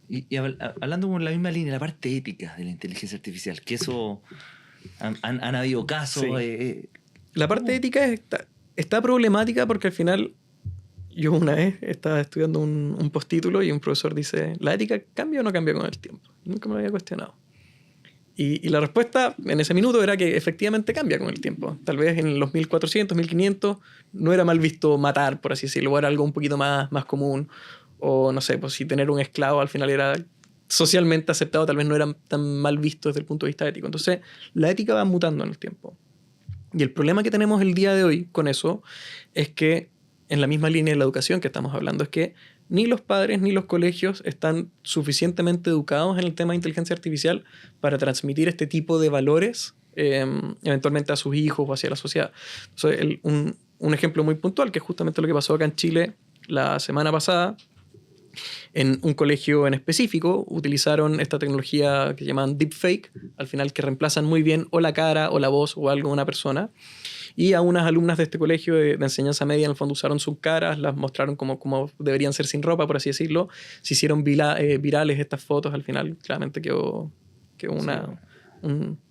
Y hablando con la misma línea, la parte ética de la inteligencia artificial, que eso han habido casos... Sí. La parte ética está problemática porque al final, yo una vez estaba estudiando un postítulo y un profesor dice, ¿la ética cambia o no cambia con el tiempo? Nunca me lo había cuestionado. Y la respuesta en ese minuto era que efectivamente cambia con el tiempo. Tal vez en los 1400, 1500 no era mal visto matar, por así decirlo, o era algo un poquito más común. O no sé, pues si tener un esclavo al final era socialmente aceptado, tal vez no era tan mal visto desde el punto de vista ético. Entonces, la ética va mutando en el tiempo. Y el problema que tenemos el día de hoy con eso es que, en la misma línea de la educación que estamos hablando, es que ni los padres ni los colegios están suficientemente educados en el tema de inteligencia artificial para transmitir este tipo de valores eventualmente a sus hijos o hacia la sociedad. Entonces, un ejemplo muy puntual, que es justamente lo que pasó acá en Chile la semana pasada. En un colegio en específico utilizaron esta tecnología que llaman deepfake, al final, que reemplazan muy bien o la cara o la voz o algo de una persona. Y a unas alumnas de este colegio de enseñanza media, en el fondo, usaron sus caras, las mostraron como deberían ser sin ropa, por así decirlo. Se hicieron virales estas fotos, al final claramente quedó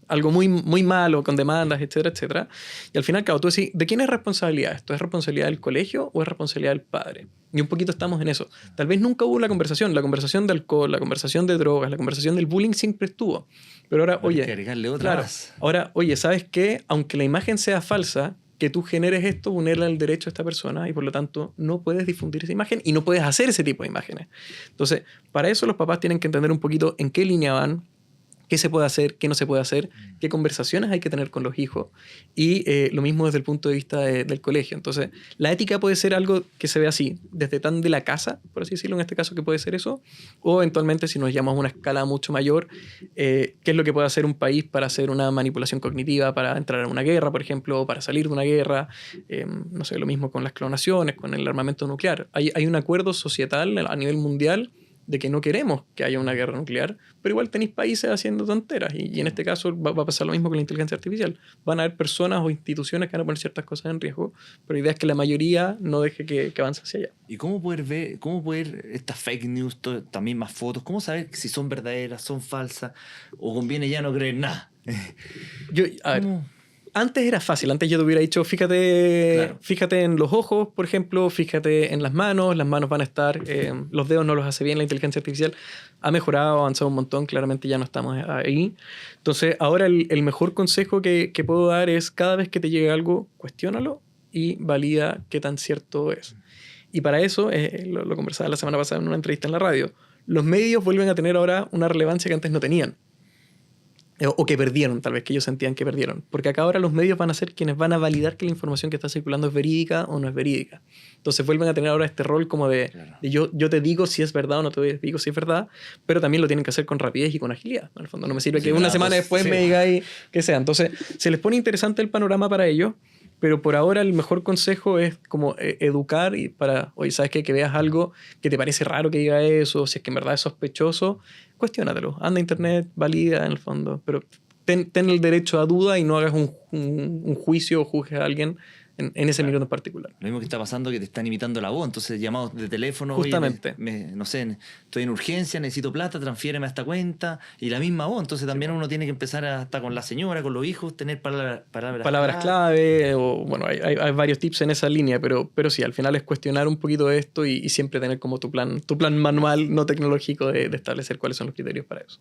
algo muy, muy malo, con demandas, etcétera, etcétera. Y al final, claro, tú decís, ¿de quién es responsabilidad esto? ¿Es responsabilidad del colegio o es responsabilidad del padre? Y un poquito estamos en eso. Tal vez nunca hubo la conversación de alcohol, la conversación de drogas, la conversación del bullying siempre estuvo. Pero ahora, oye, hay que agregarle otra más. Ahora, oye, ¿sabes qué? Aunque la imagen sea falsa, que tú generes esto vulnera el derecho a esta persona y por lo tanto no puedes difundir esa imagen y no puedes hacer ese tipo de imágenes. Entonces, para eso los papás tienen que entender un poquito en qué línea van, qué se puede hacer, qué no se puede hacer, qué conversaciones hay que tener con los hijos y lo mismo desde el punto de vista del colegio. Entonces, la ética puede ser algo que se ve así, desde tan de la casa, por así decirlo, en este caso, que puede ser eso, o eventualmente, si nos llamamos a una escala mucho mayor, qué es lo que puede hacer un país para hacer una manipulación cognitiva, para entrar en una guerra, por ejemplo, o para salir de una guerra, no sé, lo mismo con las clonaciones, con el armamento nuclear. Hay un acuerdo societal a nivel mundial de que no queremos que haya una guerra nuclear, pero igual tenéis países haciendo tonteras. Y en este caso va a pasar lo mismo con la inteligencia artificial. Van a haber personas o instituciones que van a poner ciertas cosas en riesgo, pero la idea es que la mayoría no deje que avance hacia allá. ¿Y cómo poder estas fake news, también más fotos, cómo saber si son verdaderas, son falsas, o conviene ya no creer nada? A ver, antes era fácil, antes yo te hubiera dicho, fíjate en los ojos, por ejemplo, fíjate en las manos van a estar, los dedos no los hace bien la inteligencia artificial, ha mejorado, ha avanzado un montón, claramente ya no estamos ahí. Entonces, ahora el mejor consejo que puedo dar es, cada vez que te llegue algo, cuestiónalo y valida qué tan cierto es. Y para eso, lo conversaba la semana pasada en una entrevista en la radio, los medios vuelven a tener ahora una relevancia que antes no tenían. O que perdieron, tal vez, que ellos sentían que perdieron. Porque acá ahora los medios van a ser quienes van a validar que la información que está circulando es verídica o no es verídica. Entonces vuelven a tener ahora este rol como de yo te digo si es verdad o no te digo si es verdad, pero también lo tienen que hacer con rapidez y con agilidad. En el fondo no me sirve que una semana después me digáis que sea. Entonces se les pone interesante el panorama para ellos, pero por ahora el mejor consejo es como educar y para, oye, ¿sabes qué? Que veas algo que te parece raro que diga eso, si es que en verdad es sospechoso, cuestiónatelo. Anda a internet, valida en el fondo, pero ten el derecho a duda y no hagas un juicio o juzgues a alguien en ese minuto en particular. Lo mismo que está pasando, que te están imitando la voz, entonces llamados de teléfono, justamente. Oye, no sé, estoy en urgencia, necesito plata, transfiéreme a esta cuenta, y la misma voz, entonces también uno tiene que empezar hasta con la señora, con los hijos, tener palabras clave, o bueno, hay varios tips en esa línea, pero sí, al final es cuestionar un poquito esto y siempre tener como tu plan manual, no tecnológico, de establecer cuáles son los criterios para eso.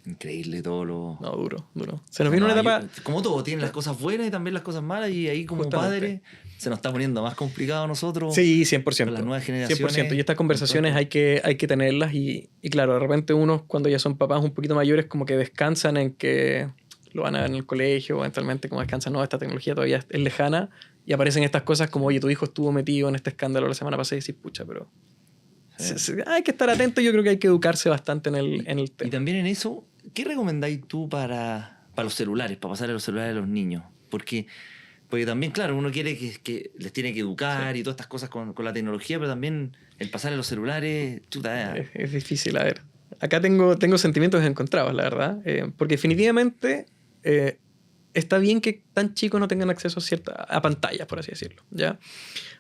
Increíble todo lo... No, duro. Se nos viene una etapa... Como todo, tiene las cosas buenas y también las cosas malas, y ahí como padre se nos está poniendo más complicado a nosotros. Sí, 100%. Con las nuevas generaciones. 100%. Y estas conversaciones hay que tenerlas y claro, de repente unos cuando ya son papás un poquito mayores como que descansan en que lo van a ver en el colegio, o eventualmente como descansan, no, esta tecnología todavía es lejana, y aparecen estas cosas como, oye, tu hijo estuvo metido en este escándalo la semana pasada y decís, pucha, pero... hay que estar atento, yo creo que hay que educarse bastante en el tema. Y también en eso, ¿qué recomendáis tú para los celulares, para pasar a los celulares a los niños? Porque también, claro, uno quiere que les tiene que educar y todas estas cosas con la tecnología, pero también el pasar a los celulares, chuta. Es difícil, a ver. Acá tengo sentimientos encontrados, la verdad. Porque definitivamente está bien que tan chicos no tengan acceso a pantallas, por así decirlo, ¿ya?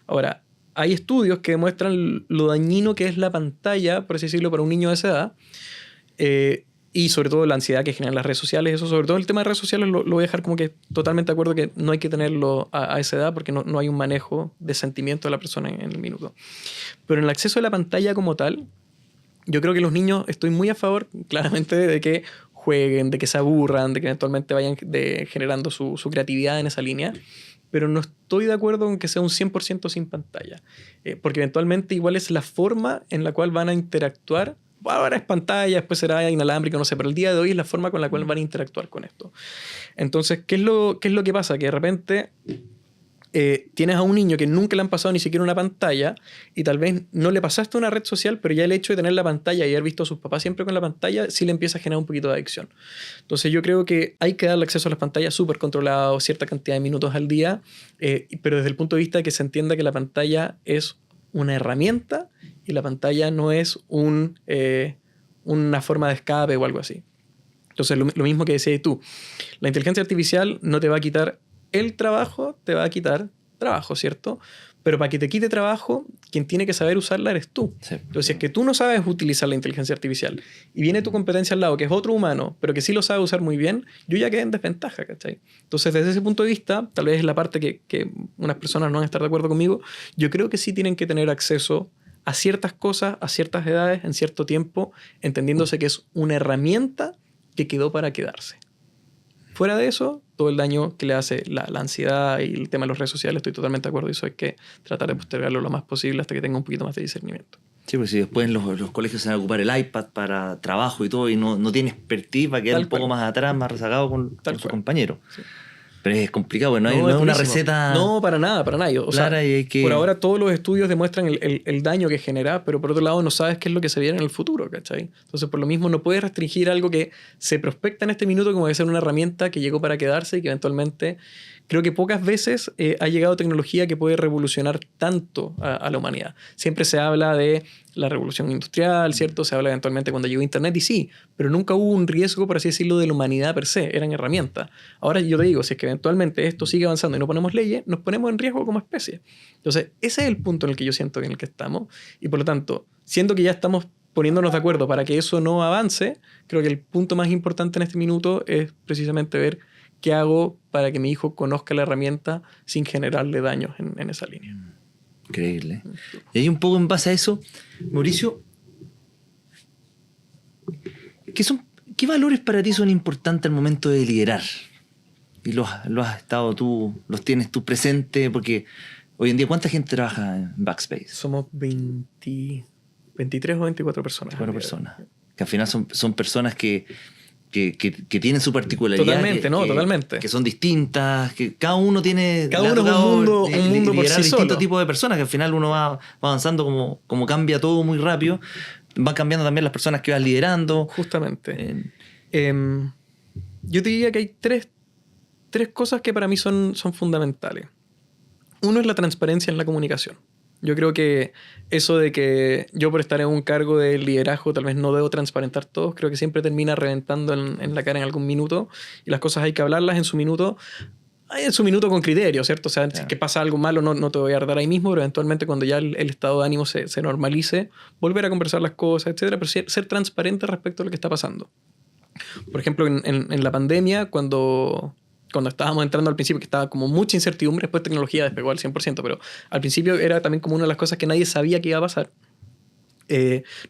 Ahora, hay estudios que demuestran lo dañino que es la pantalla, por así decirlo, para un niño de esa edad. Y sobre todo la ansiedad que generan las redes sociales. Eso, sobre todo el tema de redes sociales, lo voy a dejar como que totalmente de acuerdo que no hay que tenerlo a esa edad porque no hay un manejo de sentimiento de la persona en el minuto. Pero en el acceso a la pantalla como tal, yo creo que los niños, estoy muy a favor claramente de que jueguen, de que se aburran, de que eventualmente vayan generando su creatividad en esa línea. Pero no estoy de acuerdo con que sea un 100% sin pantalla. Porque eventualmente igual es la forma en la cual van a interactuar. Ahora es pantalla, después será inalámbrico, no sé, pero el día de hoy es la forma con la cual van a interactuar con esto. Entonces, ¿qué es lo que pasa? Que de repente tienes a un niño que nunca le han pasado ni siquiera una pantalla y tal vez no le pasaste una red social, pero ya el hecho de tener la pantalla y haber visto a sus papás siempre con la pantalla sí le empieza a generar un poquito de adicción. Entonces yo creo que hay que darle acceso a las pantallas súper controlado, cierta cantidad de minutos al día, pero desde el punto de vista de que se entienda que la pantalla es una herramienta y la pantalla no es una forma de escape o algo así. Entonces lo mismo que decías tú, la inteligencia artificial no te va a quitar el trabajo, te va a quitar trabajo, ¿cierto? Pero para que te quite trabajo, quien tiene que saber usarla eres tú. Sí. Entonces, si es que tú no sabes utilizar la inteligencia artificial y viene tu competencia al lado, que es otro humano, pero que sí lo sabe usar muy bien, yo ya quedé en desventaja, ¿cachai? Entonces, desde ese punto de vista, tal vez es la parte que unas personas no van a estar de acuerdo conmigo, yo creo que sí tienen que tener acceso a ciertas cosas, a ciertas edades, en cierto tiempo, entendiéndose que es una herramienta que quedó para quedarse. Fuera de eso, todo el daño que le hace la ansiedad y el tema de las redes sociales, estoy totalmente de acuerdo. Y eso hay que tratar de postergarlo lo más posible hasta que tenga un poquito más de discernimiento. Sí, pues si después los colegios se van a ocupar el iPad para trabajo y todo y no tiene expertise, va a quedar un poco más atrás, más rezagado con su compañero. Sí. Pero es complicado, pues no es una receta. No, para nada. O sea, y hay que... Por ahora todos los estudios demuestran el daño que genera, pero por otro lado no sabes qué es lo que se viene en el futuro, ¿cachai? Entonces, por lo mismo, no puedes restringir algo que se prospecta en este minuto como de ser una herramienta que llegó para quedarse y que eventualmente, creo que pocas veces ha llegado tecnología que puede revolucionar tanto a la humanidad. Siempre se habla de la revolución industrial, ¿cierto? Se habla eventualmente cuando llegó Internet y sí, pero nunca hubo un riesgo, por así decirlo, de la humanidad per se, eran herramientas. Ahora yo te digo, si es que eventualmente esto sigue avanzando y no ponemos leyes, nos ponemos en riesgo como especie. Entonces, ese es el punto en el que yo siento en el que estamos y por lo tanto, siendo que ya estamos poniéndonos de acuerdo para que eso no avance, creo que el punto más importante en este minuto es precisamente ver qué hago para que mi hijo conozca la herramienta sin generarle daños en esa línea. Increíble. Y ahí un poco en base a eso, Mauricio, ¿qué valores para ti son importantes al momento de liderar? Y los tienes tú presente, porque hoy en día, ¿cuánta gente trabaja en Backspace? Somos 23 o 24 personas. 24 personas. Que al final son personas que tienen su particularidad. Totalmente. Que son distintas, que cada uno tiene... Cada uno es un mundo por sí distintos solo. tipos de personas, que al final uno va avanzando como cambia todo muy rápido. Van cambiando también las personas que vas liderando. Justamente. Yo te diría que hay tres cosas que para mí son fundamentales. Uno es la transparencia en la comunicación. Yo creo que eso de que yo por estar en un cargo de liderazgo tal vez no debo transparentar todo, creo que siempre termina reventando en la cara en algún minuto y las cosas hay que hablarlas en su minuto con criterio, ¿cierto? O sea, si es que pasa algo malo no te voy a dar ahí mismo, pero eventualmente cuando ya el estado de ánimo se normalice, volver a conversar las cosas, etcétera, pero ser transparente respecto a lo que está pasando. Por ejemplo, en la pandemia, cuando estábamos entrando al principio, que estaba como mucha incertidumbre, después tecnología despegó al 100%, pero al principio era también como una de las cosas que nadie sabía que iba a pasar.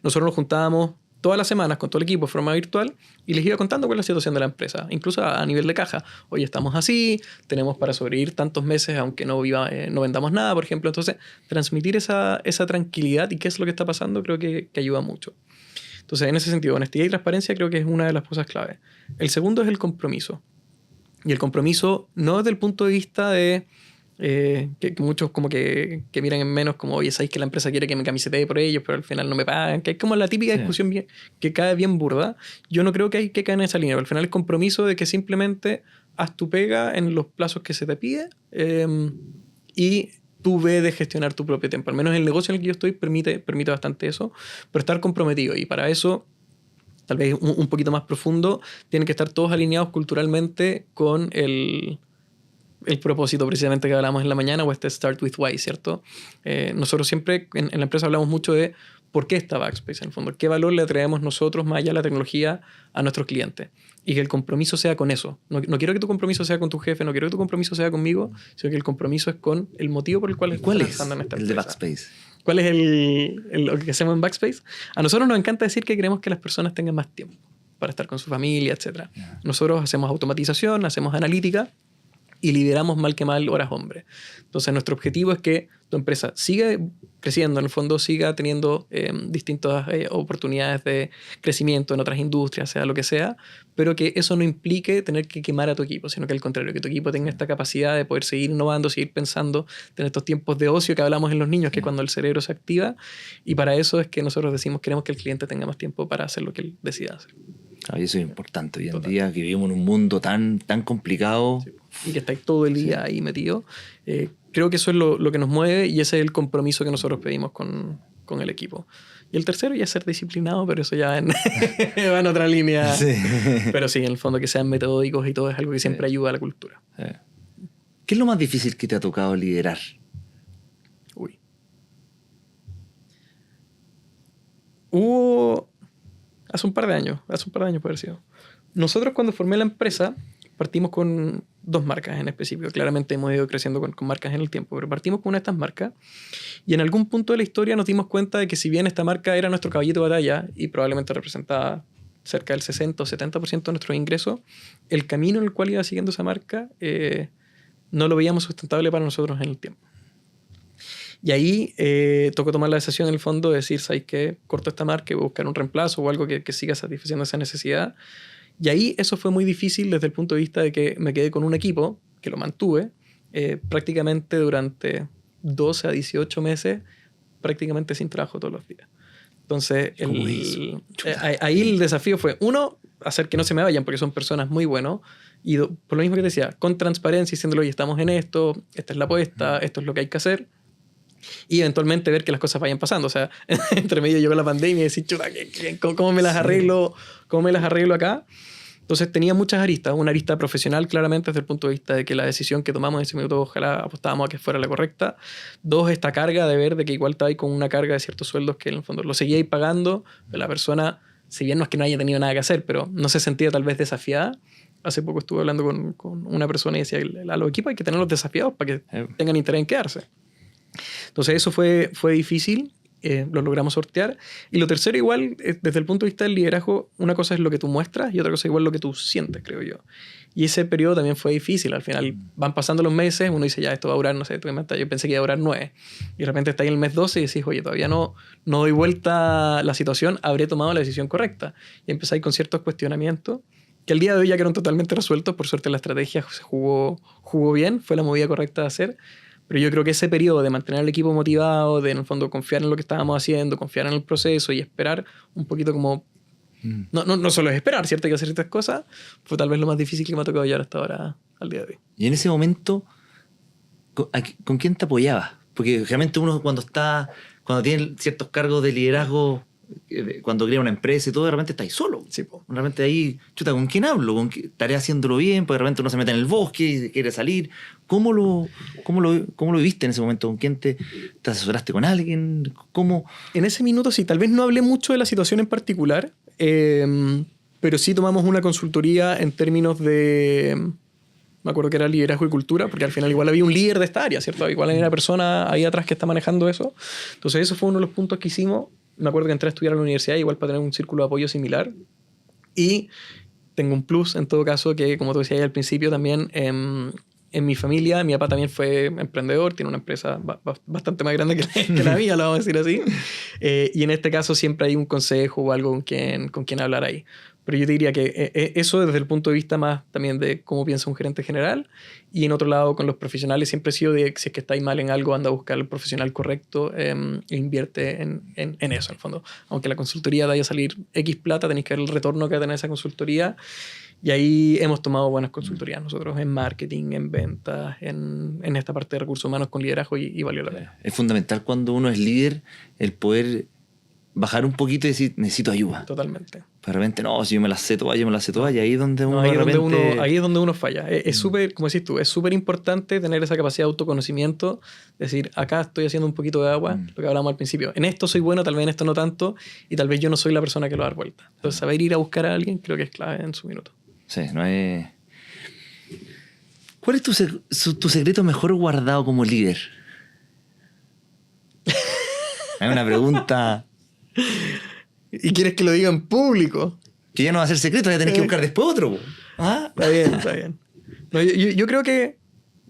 Nosotros nos juntábamos todas las semanas con todo el equipo de forma virtual y les iba contando cuál es la situación de la empresa, incluso a nivel de caja. Oye, estamos así, tenemos para sobrevivir tantos meses aunque no vendamos nada, por ejemplo. Entonces, transmitir esa tranquilidad y qué es lo que está pasando creo que ayuda mucho. Entonces, en ese sentido, honestidad y transparencia creo que es una de las cosas clave. El segundo es el compromiso. Y el compromiso no desde el punto de vista de que muchos como que miran en menos como, oye, sabéis que la empresa quiere que me camisetee por ellos, pero al final no me pagan, que es como la típica discusión que cae bien burda. Yo no creo que hay que caer en esa línea, pero al final el compromiso de que simplemente haz tu pega en los plazos que se te pide y tú ve de gestionar tu propio tiempo. Al menos el negocio en el que yo estoy permite bastante eso, pero estar comprometido. Y para eso, tal vez un poquito más profundo, tienen que estar todos alineados culturalmente con el propósito precisamente que hablamos en la mañana, o este Start with Why, ¿cierto? Nosotros siempre en la empresa hablamos mucho de por qué está Backspace, en el fondo. ¿Qué valor le traemos nosotros, más allá de la tecnología, a nuestros clientes? Y que el compromiso sea con eso. No quiero que tu compromiso sea con tu jefe, no quiero que tu compromiso sea conmigo, sino que el compromiso es con el motivo por el cual estás trabajando en esta empresa. El de Backspace. ¿Cuál es lo que hacemos en Backspace? A nosotros nos encanta decir que queremos que las personas tengan más tiempo. para estar con su familia, etc. Nosotros hacemos automatización, hacemos analítica y lideramos mal que mal horas hombre. Entonces nuestro objetivo es que tu empresa siga creciendo, en el fondo siga teniendo distintas oportunidades de crecimiento en otras industrias, sea lo que sea, pero que eso no implique tener que quemar a tu equipo, sino que al contrario, que tu equipo tenga esta capacidad de poder seguir innovando, seguir pensando, tener estos tiempos de ocio que hablamos en los niños, que es cuando el cerebro se activa, y para eso es que nosotros decimos queremos que el cliente tenga más tiempo para hacer lo que él decida hacer. Y eso es importante hoy en día, que vivimos en un mundo tan complicado. Sí. Y que estáis todo el día ahí metido. Creo que eso es lo que nos mueve y ese es el compromiso que nosotros pedimos con el equipo. Y el tercero ya es ser disciplinado, pero eso ya va en otra línea. Sí. Pero sí, en el fondo que sean metódicos y todo es algo que siempre ayuda a la cultura. ¿Qué es lo más difícil que te ha tocado liderar? Hubo hace un par de años puede haber sido. Nosotros cuando formé la empresa partimos con 2 marcas en específico. Claramente hemos ido creciendo con marcas en el tiempo, pero partimos con una de estas marcas y en algún punto de la historia nos dimos cuenta de que si bien esta marca era nuestro caballito de batalla y probablemente representaba cerca del 60 o 70% de nuestros ingresos, el camino en el cual iba siguiendo esa marca no lo veíamos sustentable para nosotros en el tiempo. Y ahí tocó tomar la decisión en el fondo de decir, ¿sabes qué? Corto esta marca y voy a buscar un reemplazo o algo que siga satisfaciendo esa necesidad. Y ahí eso fue muy difícil desde el punto de vista de que me quedé con un equipo, que lo mantuve, prácticamente durante 12 a 18 meses, prácticamente sin trabajo todos los días. Entonces, ahí el desafío fue, uno, hacer que no se me vayan, porque son personas muy buenas, y por lo mismo que te decía, con transparencia, diciéndolo, oye, estamos en esto, esta es la apuesta, esto es lo que hay que hacer, y eventualmente ver que las cosas vayan pasando. O sea, entre medio llegó la pandemia y decir, chuta, ¿cómo me las arreglo? ¿Cómo me las arreglo acá? Entonces tenía muchas aristas. Una arista profesional, claramente, desde el punto de vista de que la decisión que tomamos en ese minuto, ojalá apostábamos a que fuera la correcta. 2, esta carga de ver de que igual estaba ahí con una carga de ciertos sueldos que en el fondo lo seguía pagando. La persona, si bien no es que no haya tenido nada que hacer, pero no se sentía tal vez desafiada. Hace poco estuve hablando con una persona y decía, a los equipos hay que tenerlos desafiados para que tengan interés en quedarse. Entonces eso fue difícil, lo logramos sortear. Y lo tercero igual, desde el punto de vista del liderazgo, una cosa es lo que tú muestras y otra cosa igual lo que tú sientes, creo yo. Y ese periodo también fue difícil. Al final van pasando los meses, uno dice, ya, esto va a durar, no sé, yo pensé que iba a durar 9. Y de repente está ahí en el mes 12 y decís, oye, todavía no doy vuelta a la situación, habré tomado la decisión correcta. Y empezáis con ciertos cuestionamientos que al día de hoy ya quedaron totalmente resueltos. Por suerte la estrategia se jugó bien, fue la movida correcta de hacer. Pero yo creo que ese periodo de mantener al equipo motivado, de en el fondo confiar en lo que estábamos haciendo, confiar en el proceso y esperar un poquito como... No solo es esperar, ¿cierto? Hay que hacer ciertas cosas. Fue tal vez lo más difícil que me ha tocado llevar hasta ahora, al día de hoy. Y en ese momento, ¿con quién te apoyabas? Porque realmente uno cuando tiene ciertos cargos de liderazgo, cuando crea una empresa y todo, de repente está ahí solo. Sí, po. De repente ahí, chuta, ¿con quién hablo? ¿Estaré haciéndolo bien? Porque de repente uno se mete en el bosque y quiere salir. ¿Cómo lo viviste en ese momento? ¿Con quién te asesoraste con alguien? ¿Cómo? En ese minuto sí, tal vez no hablé mucho de la situación en particular, pero sí tomamos una consultoría en términos de... Me acuerdo que era liderazgo y cultura, porque al final igual había un líder de esta área, ¿cierto? Igual hay una persona ahí atrás que está manejando eso. Entonces eso fue uno de los puntos que hicimos. Me acuerdo que entré a estudiar a la universidad igual para tener un círculo de apoyo similar. Y tengo un plus, en todo caso, que como tú decías al principio también, en mi familia, mi papá también fue emprendedor, tiene una empresa bastante más grande que la mía, lo vamos a decir así. Y en este caso siempre hay un consejo o algo con quien hablar ahí. Pero yo te diría que eso desde el punto de vista más también de cómo piensa un gerente general. Y en otro lado, con los profesionales, siempre he sido de si es que estáis mal en algo, anda a buscar el profesional correcto e invierte en eso, en el fondo. Aunque la consultoría vaya a salir X plata, tenéis que ver el retorno que va a tener esa consultoría. Y ahí hemos tomado buenas consultorías nosotros en marketing, en ventas, en esta parte de recursos humanos con liderazgo y valió la pena. Es fundamental cuando uno es líder el poder bajar un poquito y decir, necesito ayuda. Totalmente. De repente, no, si yo me las sé todas, y ahí es donde uno ahí es donde uno falla. Es súper, como decís tú, es súper importante tener esa capacidad de autoconocimiento, decir, acá estoy haciendo un poquito de agua, lo que hablamos al principio. En esto soy bueno, tal vez en esto no tanto, y tal vez yo no soy la persona que lo da vuelta. Entonces, saber ir a buscar a alguien creo que es clave en su minuto. Sí, no es... ¿Cuál es tu secreto mejor guardado como líder? Es una pregunta... ¿Y quieres que lo diga en público? Que ya no va a ser secreto, voy a tener que buscar después otro. ¿Ah? Está bien, está bien. No, yo creo que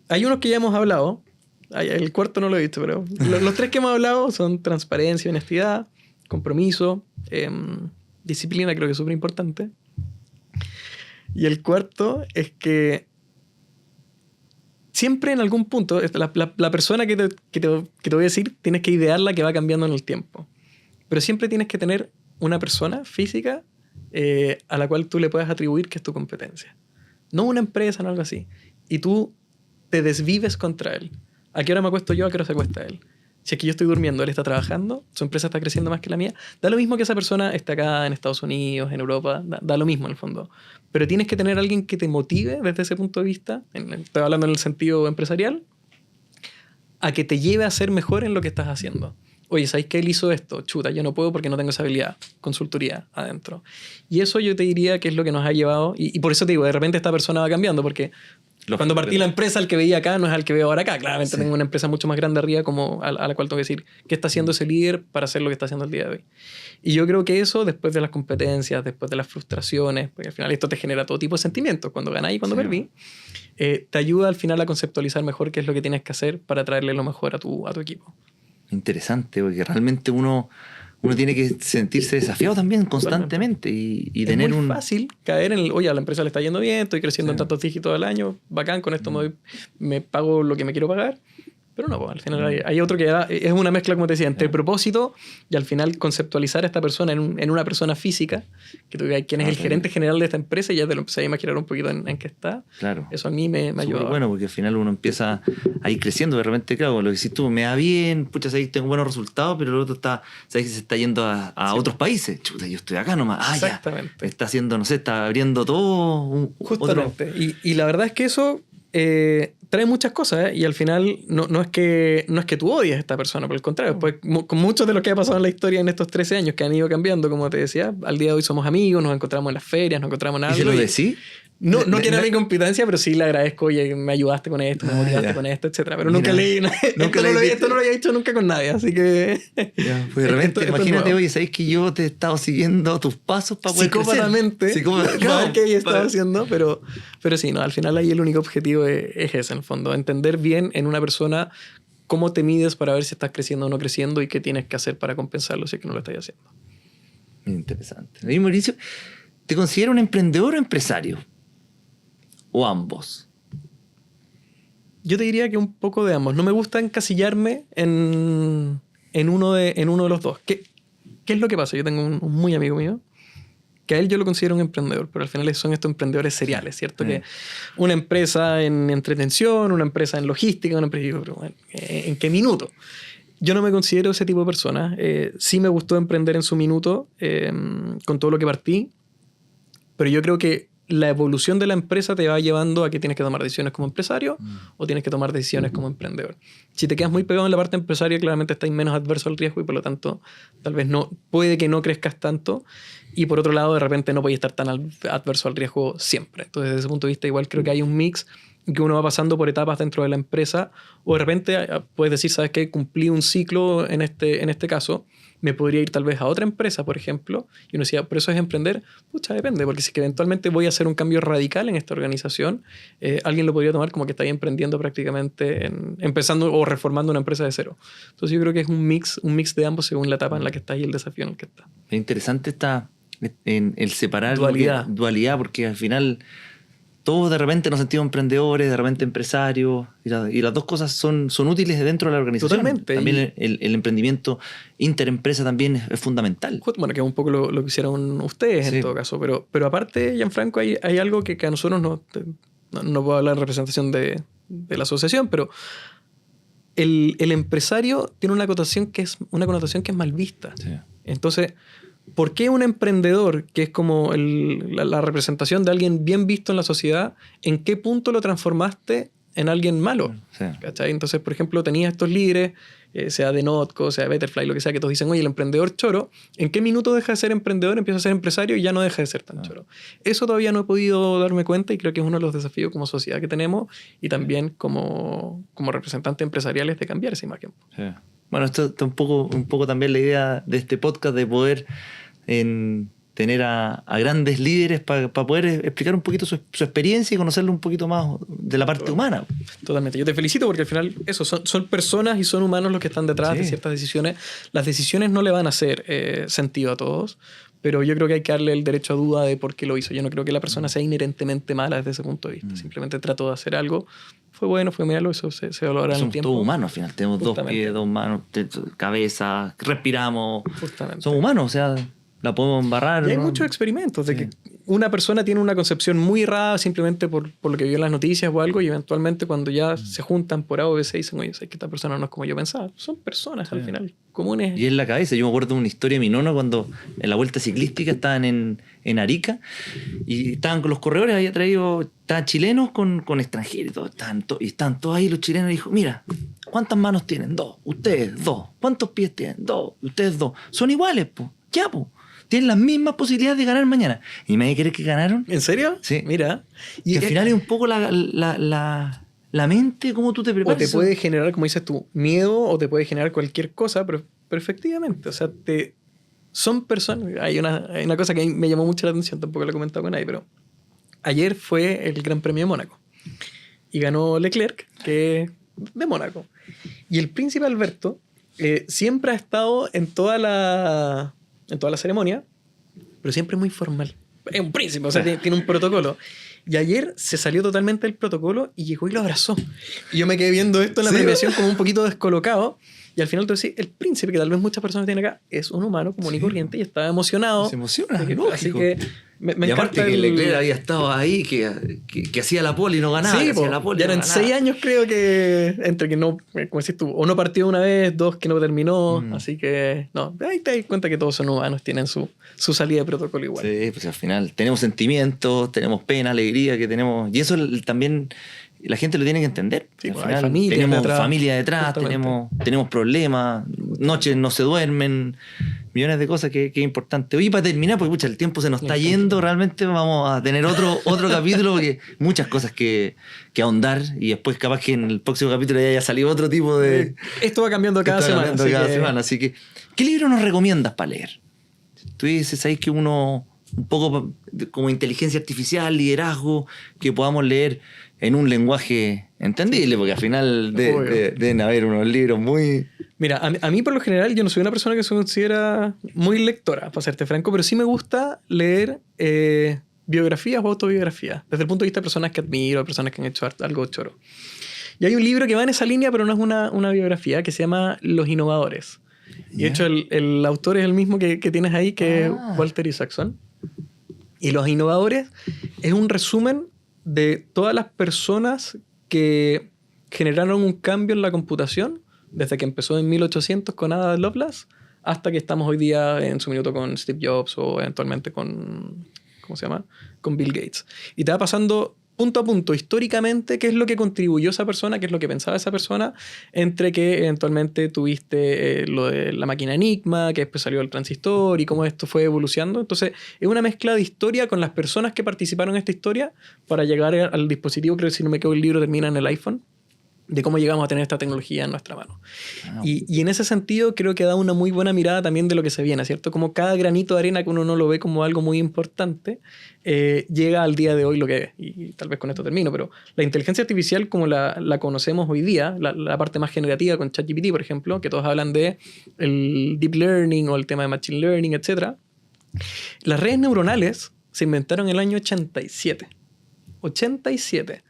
hay unos que ya hemos hablado. El cuarto no lo he visto, pero los tres que hemos hablado son transparencia, honestidad, compromiso, disciplina, creo que es súper importante. Y el cuarto es que siempre en algún punto, la persona que te voy a decir, tienes que idearla que va cambiando en el tiempo. Pero siempre tienes que tener una persona física a la cual tú le puedas atribuir que es tu competencia. No una empresa, no algo así. Y tú te desvives contra él. ¿A qué hora me acuesto yo? ¿A qué hora se acuesta él? Si es que yo estoy durmiendo, él está trabajando, su empresa está creciendo más que la mía, da lo mismo que esa persona esté acá en Estados Unidos, en Europa, da lo mismo en el fondo. Pero tienes que tener a alguien que te motive desde ese punto de vista, estoy hablando en el sentido empresarial, a que te lleve a ser mejor en lo que estás haciendo. Oye, ¿sabes que él hizo esto? Chuta, yo no puedo porque no tengo esa habilidad. Consultoría adentro. Y eso yo te diría que es lo que nos ha llevado, y por eso te digo, de repente esta persona va cambiando, porque cuando partí la empresa, el que veía acá no es el que veo ahora acá. Claramente tengo una empresa mucho más grande arriba como a la cual tengo que decir qué está haciendo ese líder para hacer lo que está haciendo el día de hoy. Y yo creo que eso, después de las competencias, después de las frustraciones, porque al final esto te genera todo tipo de sentimientos, cuando ganas y cuando perdí, te ayuda al final a conceptualizar mejor qué es lo que tienes que hacer para traerle lo mejor a tu equipo. Interesante, porque realmente uno tiene que sentirse desafiado también constantemente y tener es muy fácil caer en el, oye, a la empresa le está yendo bien, estoy creciendo en tantos dígitos al año, bacán, con esto me pago lo que me quiero pagar. Pero no, pues, al final hay otro que es una mezcla, como te decía, entre el propósito y al final conceptualizar a esta persona en una persona física, que tú digas quién es el gerente general de esta empresa y ya te lo empecé a imaginar un poquito en qué está. Claro. Eso a mí me ayuda. Bueno, porque al final uno empieza a ir creciendo. De repente, claro, lo que hiciste tú me da bien, pucha, sabes que tengo buenos resultados, pero el otro sabes que se está yendo a otros países. Chuta, yo estoy acá nomás. Exactamente. Ya. Está haciendo, no sé, está abriendo todo. Justamente. Y la verdad es que eso trae muchas cosas, y al final no es que tú odies a esta persona, por el contrario, pues con muchos de los que ha pasado en la historia en estos 13 años que han ido cambiando, como te decía, al día de hoy somos amigos, nos encontramos en las ferias, nos encontramos en algo. ¿Y se lo decís? No quiero mi competencia, pero sí le agradezco, oye, me ayudaste con esto, me motivaste con esto, etc. Pero nunca esto no lo había hecho nunca con nadie, así que... Ya, pues de repente, imagínate, oye, ¿sabes que yo te he estado siguiendo tus pasos para poder psicópatamente, cada que he estado haciendo, pero sí, no, al final ahí el único objetivo es ese, en el fondo, entender bien en una persona cómo te mides para ver si estás creciendo o no creciendo y qué tienes que hacer para compensarlo si es que no lo estás haciendo. Interesante. ¿Y Mauricio, te considero un emprendedor o empresario? ¿O ambos? Yo te diría que un poco de ambos. No me gusta encasillarme en uno de los dos. ¿Qué es lo que pasa? Yo tengo un muy amigo mío que a él yo lo considero un emprendedor, pero al final son estos emprendedores seriales, ¿cierto? Que una empresa en entretención, una empresa en logística, una empresa... Pero bueno, ¿en qué minuto? Yo no me considero ese tipo de persona. Sí me gustó emprender en su minuto con todo lo que partí, pero yo creo que la evolución de la empresa te va llevando a que tienes que tomar decisiones como empresario o tienes que tomar decisiones como emprendedor. Si te quedas muy pegado en la parte empresaria, claramente estás menos adverso al riesgo y por lo tanto tal vez puede que no crezcas tanto, y por otro lado de repente no puedes estar tan adverso al riesgo siempre. Entonces desde ese punto de vista igual creo que hay un mix que uno va pasando por etapas dentro de la empresa, o de repente puedes decir, ¿sabes qué? Cumplí un ciclo en este caso, me podría ir tal vez a otra empresa, por ejemplo, y uno decía, ¿por eso es emprender? Pucha, depende, porque si es que eventualmente voy a hacer un cambio radical en esta organización, alguien lo podría tomar como que está emprendiendo prácticamente, empezando o reformando una empresa de cero. Entonces yo creo que es un mix de ambos según la etapa en la que estás y el desafío en el que estás. Es interesante en el separar dualidad, porque al final todos de repente nos sentimos emprendedores, de repente empresarios, y las dos cosas son útiles dentro de la organización. Totalmente. También el emprendimiento interempresa también es fundamental. Bueno, que es un poco lo que hicieron ustedes en todo caso, pero aparte, Gianfranco, hay algo que a nosotros no puedo hablar en representación de la asociación, pero el empresario tiene una connotación que es mal vista. Sí. Entonces, ¿por qué un emprendedor, que es como la representación de alguien bien visto en la sociedad, en qué punto lo transformaste en alguien malo? Sí. ¿Cachai? Entonces, por ejemplo, tenías estos líderes, sea de Notco, sea de Betterfly, lo que sea, que todos dicen, oye, el emprendedor choro, ¿en qué minuto deja de ser emprendedor, empieza a ser empresario y ya no deja de ser tan choro? Eso todavía no he podido darme cuenta y creo que es uno de los desafíos como sociedad que tenemos y también como representantes empresariales de cambiar esa imagen. Sí. Bueno, esto está un poco también la idea de este podcast de poder tener tener a grandes líderes para poder explicar un poquito su experiencia y conocerlo un poquito más de la parte humana. Totalmente. Yo te felicito porque al final eso son personas y son humanos los que están detrás de ciertas decisiones. Las decisiones no le van a hacer sentido a todos, pero yo creo que hay que darle el derecho a duda de por qué lo hizo. Yo no creo que la persona sea inherentemente mala desde ese punto de vista. Simplemente trató de hacer algo. Fue bueno, fue malo, eso se valorará en el tiempo. Somos todos humanos al final. Tenemos dos pies, dos manos, cabeza, respiramos. Justamente. Somos humanos, o sea, la podemos embarrar. Y hay muchos experimentos de que una persona tiene una concepción muy errada simplemente por lo que vio en las noticias o algo, y eventualmente cuando ya se juntan por A o B se dicen, oye, sé que esta persona no es como yo pensaba. Son personas al final, comunes. Y en la cabeza, yo me acuerdo de una historia de mi nona cuando en la vuelta ciclística estaban en Arica y estaban con los corredores, había traído, estaban chilenos con extranjeros y todo, estaban todos ahí los chilenos, y dijo, mira, ¿cuántas manos tienen? 2, ustedes 2, ¿cuántos pies tienen? 2, ustedes 2, son iguales, po, ya, po. Tienen las mismas posibilidades de ganar mañana. ¿Y me crees que ganaron? ¿En serio? Sí. Mira. Y al final es un poco la mente, cómo tú te preparas. O te puede generar, como dices tú, miedo, o te puede generar cualquier cosa, pero efectivamente, o sea, son personas. Hay una cosa que me llamó mucho la atención, tampoco lo he comentado con nadie, pero ayer fue el Gran Premio de Mónaco. Y ganó Leclerc, que es de Mónaco. Y el príncipe Alberto siempre ha estado en toda la ceremonia, pero siempre muy formal. Es un príncipe, o sea, tiene un protocolo. Y ayer se salió totalmente del protocolo y llegó y lo abrazó. Y yo me quedé viendo esto en la premiación como un poquito descolocado. Y al final tú decís, el príncipe, que tal vez muchas personas tienen acá, es un humano común y corriente y estaba emocionado. Se emociona, así que me y encanta. Aparte que Leclerc había estado ahí, que hacía la pole y no ganaba. Sí, ya eran 6 años creo que, entre que no, como decís tú, o no partió una vez, 2 que no terminó. Así que, no, ahí te das cuenta que todos son humanos, tienen su salida de protocolo igual. Sí, pues al final tenemos sentimientos, tenemos pena, alegría, que tenemos... Y eso también... La gente lo tiene que entender. Sí, al hay final familia tenemos detrás, familia detrás, tenemos problemas, noches no se duermen, millones de cosas que es importante. Oye, para terminar, porque pucha, el tiempo se nos está yendo, realmente vamos a tener otro capítulo, porque muchas cosas que ahondar, y después capaz que en el próximo capítulo ya haya salido otro tipo de... Esto va cambiando cada semana. Así que, ¿qué libro nos recomiendas para leer? Tú dices, ¿sabes que uno, un poco como inteligencia artificial, liderazgo, que podamos leer en un lenguaje entendible? Porque al final deben haber unos libros muy... Mira, a mí por lo general yo no soy una persona que se considera muy lectora, para serte franco, pero sí me gusta leer biografías o autobiografías, desde el punto de vista de personas que admiro, personas que han hecho algo choro. Y hay un libro que va en esa línea, pero no es una biografía, que se llama Los Innovadores. Y de hecho el autor es el mismo que tienes ahí, que es Walter Isaacson. Y Los Innovadores es un resumen de todas las personas que generaron un cambio en la computación desde que empezó en 1800 con Ada Lovelace hasta que estamos hoy día en su minuto con Steve Jobs o eventualmente con Bill Gates. Y te va pasando punto a punto, históricamente, qué es lo que contribuyó esa persona, qué es lo que pensaba esa persona, entre que eventualmente tuviste lo de la máquina Enigma, que después salió el transistor y cómo esto fue evolucionando. Entonces, es una mezcla de historia con las personas que participaron en esta historia para llegar al dispositivo. Creo que si no me equivoco el libro termina en el iPhone, de cómo llegamos a tener esta tecnología en nuestra mano. Y en ese sentido creo que da una muy buena mirada también de lo que se viene, ¿cierto? Como cada granito de arena que uno no lo ve como algo muy importante, llega al día de hoy lo que es. Y tal vez con esto termino, pero la inteligencia artificial como la conocemos hoy día, la parte más generativa con ChatGPT, por ejemplo, que todos hablan de el deep learning o el tema de machine learning, etc. Las redes neuronales se inventaron en el año 87. 87.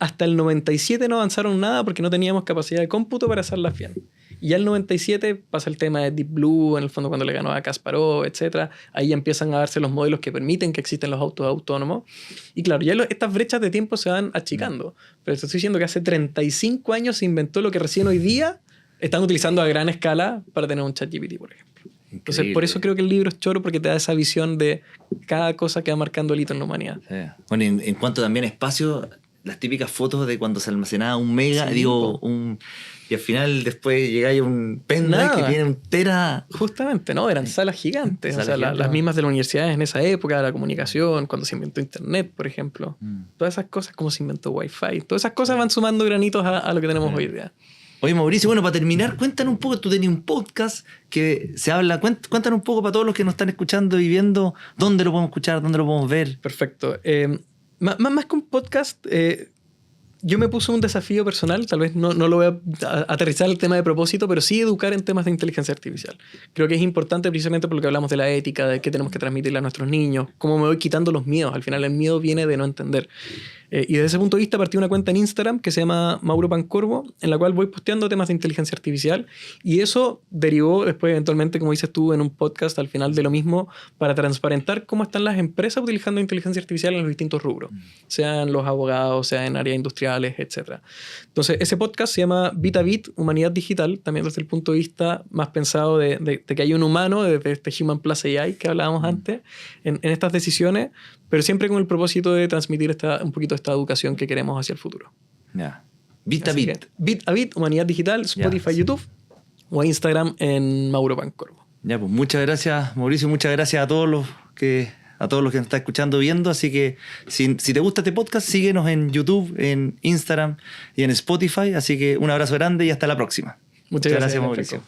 Hasta el 97 no avanzaron nada porque no teníamos capacidad de cómputo para hacerlas bien. Y ya el 97 pasa el tema de Deep Blue, en el fondo cuando le ganó a Kasparov, etc. Ahí ya empiezan a darse los modelos que permiten que existen los autos autónomos. Y claro, ya estas brechas de tiempo se van achicando. Pero te estoy diciendo que hace 35 años se inventó lo que recién hoy día están utilizando a gran escala para tener un ChatGPT, por ejemplo. Entonces, por eso creo que el libro es choro, porque te da esa visión de cada cosa que va marcando el hito en la humanidad. Sí. Bueno, en cuanto también a espacio... Las típicas fotos de cuando se almacenaba un mega, y al final después llegáis a un pendrive que tiene un tera. Justamente, ¿no? Eran salas gigantes. Las mismas de las universidades en esa época, de la comunicación, cuando se inventó Internet, por ejemplo. Todas esas cosas, como se inventó Wi-Fi. Todas esas cosas van sumando granitos a lo que tenemos hoy día. Oye, Mauricio, bueno, para terminar, cuéntanos un poco, tú tenías un podcast que se habla, cuéntanos un poco para todos los que nos están escuchando y viendo, dónde lo podemos escuchar, dónde lo podemos ver. Perfecto. Más que un podcast, yo me puse un desafío personal, tal vez no lo voy a aterrizar el tema de propósito, pero sí educar en temas de inteligencia artificial. Creo que es importante precisamente por lo que hablamos de la ética, de qué tenemos que transmitirle a nuestros niños, cómo me voy quitando los miedos. Al final el miedo viene de no entender. Y desde ese punto de vista partí una cuenta en Instagram que se llama Mauro Pancorbo, en la cual voy posteando temas de inteligencia artificial, y eso derivó después eventualmente, como dices tú, en un podcast al final de lo mismo, para transparentar cómo están las empresas utilizando inteligencia artificial en los distintos rubros, sean los abogados, sean en áreas industriales, etc. Entonces ese podcast se llama Bit a Bit, Humanidad Digital, también desde el punto de vista más pensado de que hay un humano, de este Human Plus AI que hablábamos antes, en estas decisiones, pero siempre con el propósito de transmitir un poquito esta educación que queremos hacia el futuro. Ya. Bit a Bit. Bit a Bit, Humanidad Digital, Spotify, YouTube o Instagram en Mauro Pancorbo. Ya, pues muchas gracias, Mauricio, muchas gracias a todos los que nos están escuchando, viendo. Así que si te gusta este podcast, síguenos en YouTube, en Instagram y en Spotify. Así que un abrazo grande y hasta la próxima. Muchas gracias, Mauricio.